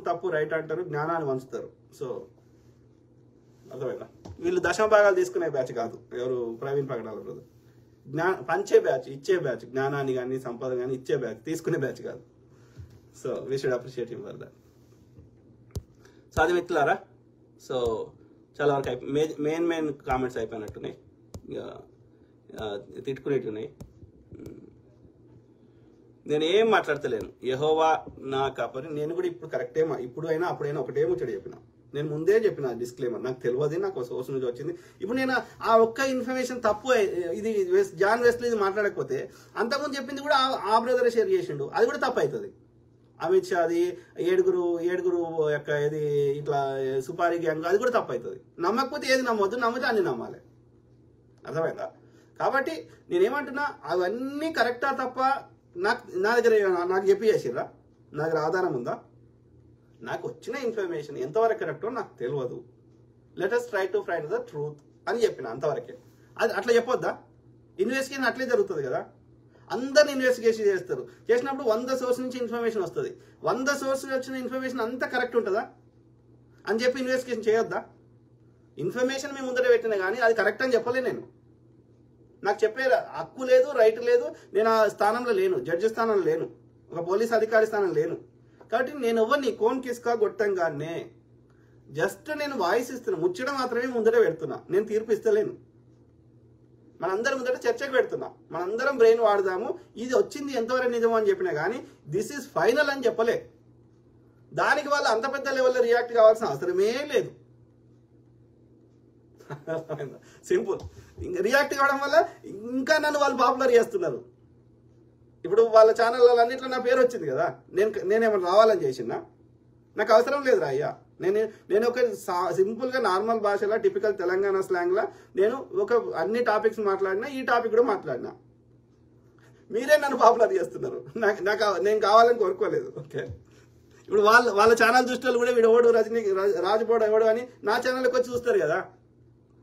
తప్పు రైట్ అంటారు, జ్ఞానాన్ని వంచుతారు. సో అర్థమైనా, వీళ్ళు దశమ భాగాలు తీసుకునే బ్యాచ్ కాదు ఎవరు ప్రవీణ్ పగడాల బ్రదర్. పంచే బ్యాచ్, ఇచ్చే బ్యాచ్, జ్ఞానాన్ని కానీ సంపద కానీ ఇచ్చే బ్యాచ్, తీసుకునే బ్యాచ్ కాదు. So we should appreciate him for that. So అది మిత్రులారా, సో చాలా వరకు మెయిన్ కామెంట్స్ అయిపోయినట్టున్నాయి, తిట్టుకునేట్టున్నాయి. నేను ఏం మాట్లాడతలేను. యెహోవా నా కాపరి. నేను కూడా ఇప్పుడు కరెక్టే, ఇప్పుడు అయినా అప్పుడైనా ఒకటే ముచ్చట చెప్పిన. నేను ముందే చెప్పిన డిస్క్లైమర్, నాకు తెలియదు, నాకు సోర్స్ నుంచి వచ్చింది. ఇప్పుడు నేను ఆ ఒక్క ఇన్ఫర్మేషన్ తప్పు, ఇది జాన్ వెస్లీ ఇది మాట్లాడకపోతే అంతకుముందు చెప్పింది కూడా ఆ బ్రదర్ షేర్ చేసిండు, అది కూడా తప్పు అవుతుంది. అమిత్ షాది ఏడుగురు యొక్క ఇది ఇట్లా సుపారీ గ్యాంగ్, అది కూడా తప్పు అవుతుంది. నమ్మకపోతే ఏది నమ్మొద్దు, నమ్మితే అన్ని నమ్మాలి. అర్థమైందా? కాబట్టి నేనేమంటున్నా, అవన్నీ కరెక్టా తప్ప నా దగ్గర నాకు చెప్పి చేసిర్రా? నా దగ్గర ఆధారం ఉందా? నాకు వచ్చిన ఇన్ఫర్మేషన్ ఎంతవరకు కరెక్టో నాకు తెలియదు. Let us try to find the truth అని చెప్పిన, అంతవరకే. అది అట్లా చెప్పొద్దా? ఇన్వెస్టిగేషన్ అట్లే జరుగుతుంది కదా. అందరిని ఇన్వెస్టిగేషన్ చేస్తారు. చేసినప్పుడు 100 సోర్స్ నుంచి ఇన్ఫర్మేషన్ వస్తుంది. 100 సోర్స్ వచ్చిన ఇన్ఫర్మేషన్ అంతా కరెక్ట్ ఉంటుందా అని చెప్పి ఇన్వెస్టిగేషన్ చేయొద్దా? ఇన్ఫర్మేషన్ మేము ముందర పెట్టినా కానీ అది కరెక్ట్ అని చెప్పలే. నేను నాకు చెప్పే హక్కు లేదు, రైట్ లేదు. నేను ఆ స్థానంలో లేను, జడ్జి స్థానంలో లేను, ఒక పోలీస్ అధికారి స్థానంలో లేను. కాబట్టి నేను ఎవరిని కోన్ కిస్కా గొట్టంగానే జస్ట్ నేను వాయిస్ ఇస్తున్నా, ముచ్చడం మాత్రమే ముందర పెడుతున్నా. నేను తీర్పు ఇస్తలేను. మనందరం ముందర చర్చకు పెడుతున్నా. మనందరం బ్రెయిన్ వాడదాము, ఇది వచ్చింది ఎంతవరకు నిజమో అని చెప్పినా కానీ దిస్ ఈజ్ ఫైనల్ అని చెప్పలే. దానికి వాళ్ళు అంత పెద్ద లెవెల్లో రియాక్ట్ కావాల్సిన అవసరమే లేదు. సింపుల్. రియాక్ట్ కావడం వల్ల ఇంకా నన్ను వాళ్ళు పాపులర్ చేస్తున్నారు. ఇప్పుడు వాళ్ళ ఛానళ్ళ అన్నింటిలో నా పేరు వచ్చింది కదా, నేనేమన్నా రావాలని చేసినా? నాకు అవసరం లేదు రా అయ్యా. నేను ఒక సింపుల్గా నార్మల్ భాషలో టిపికల్ తెలంగాణ స్లాంగ్లా నేను అన్ని టాపిక్స్ మాట్లాడినా, ఈ టాపిక్ కూడా మాట్లాడినా. మీరే నన్ను పాపులర్ చేస్తున్నారు. నేను కావాలని కోరుకోలేదు. ఓకే, ఇప్పుడు వాళ్ళ ఛానల్ దృష్టిలో కూడా వీడు ఎవడు రాజుపోడు ఎవడు అని నా ఛానల్కి వచ్చి చూస్తారు కదా.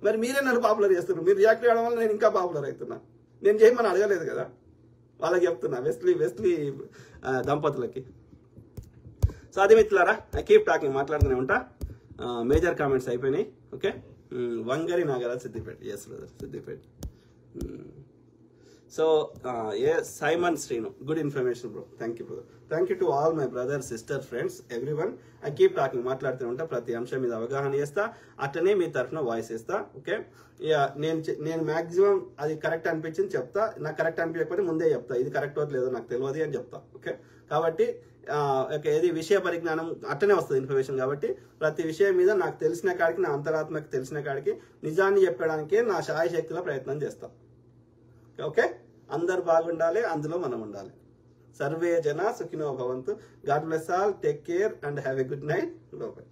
మరి మీరే నన్ను పాపులర్ చేస్తున్నారు. మీరు రియాక్ట్ అవ్వడం వల్ల నేను ఇంకా పాపులర్ అవుతున్నా. నేను చేయమని అడగలేదు కదా, వాళ్ళకి చెప్తున్నా, వెస్లీ దంపతులకి. సో అది మిత్రులారా, ఐ కీప్ టాకింగ్, మాట్లాడుతూనే ఉంటా. మేజర్ కామెంట్స్ అయిపోయినాయి. Okay, Vangari Nagaraj Siddipet. Yes brother, Siddipet. So Simon Srinu, good information bro. Thank you brother. Thank you to all my brother, sister, friends, everyone. I keep talking, మాట్లాడుతూ ఉంటా. ప్రతి అంశం మీద అవగాహన చేస్తా, అట్లనే మీ తరఫున వాయిస్ ఇస్తా. ఓకే, నేను మాక్సిమం అది కరెక్ట్ అనిపించింది చెప్తా. నాకు కరెక్ట్ అనిపించకపోతే ముందే చెప్తా, ఇది కరెక్ట్ లేదో నాకు తెలియదు అని చెప్తా. ఓకే, కాబట్టి ఏది విషయ పరిజ్ఞానం అట్టనే వస్తుంది ఇన్ఫర్మేషన్. కాబట్టి ప్రతి విషయం మీద నాకు తెలిసిన కాడికి, నా అంతరాత్మకు తెలిసిన కాడికి నిజాన్ని చెప్పడానికే నా శాయశక్తిలో ప్రయత్నం చేస్తా. ఓకే, అందరు బాగుండాలి, అందులో మనం ఉండాలి. సర్వే జన సుఖినో భవంతు. God bless all, take care and have a good night. Bye.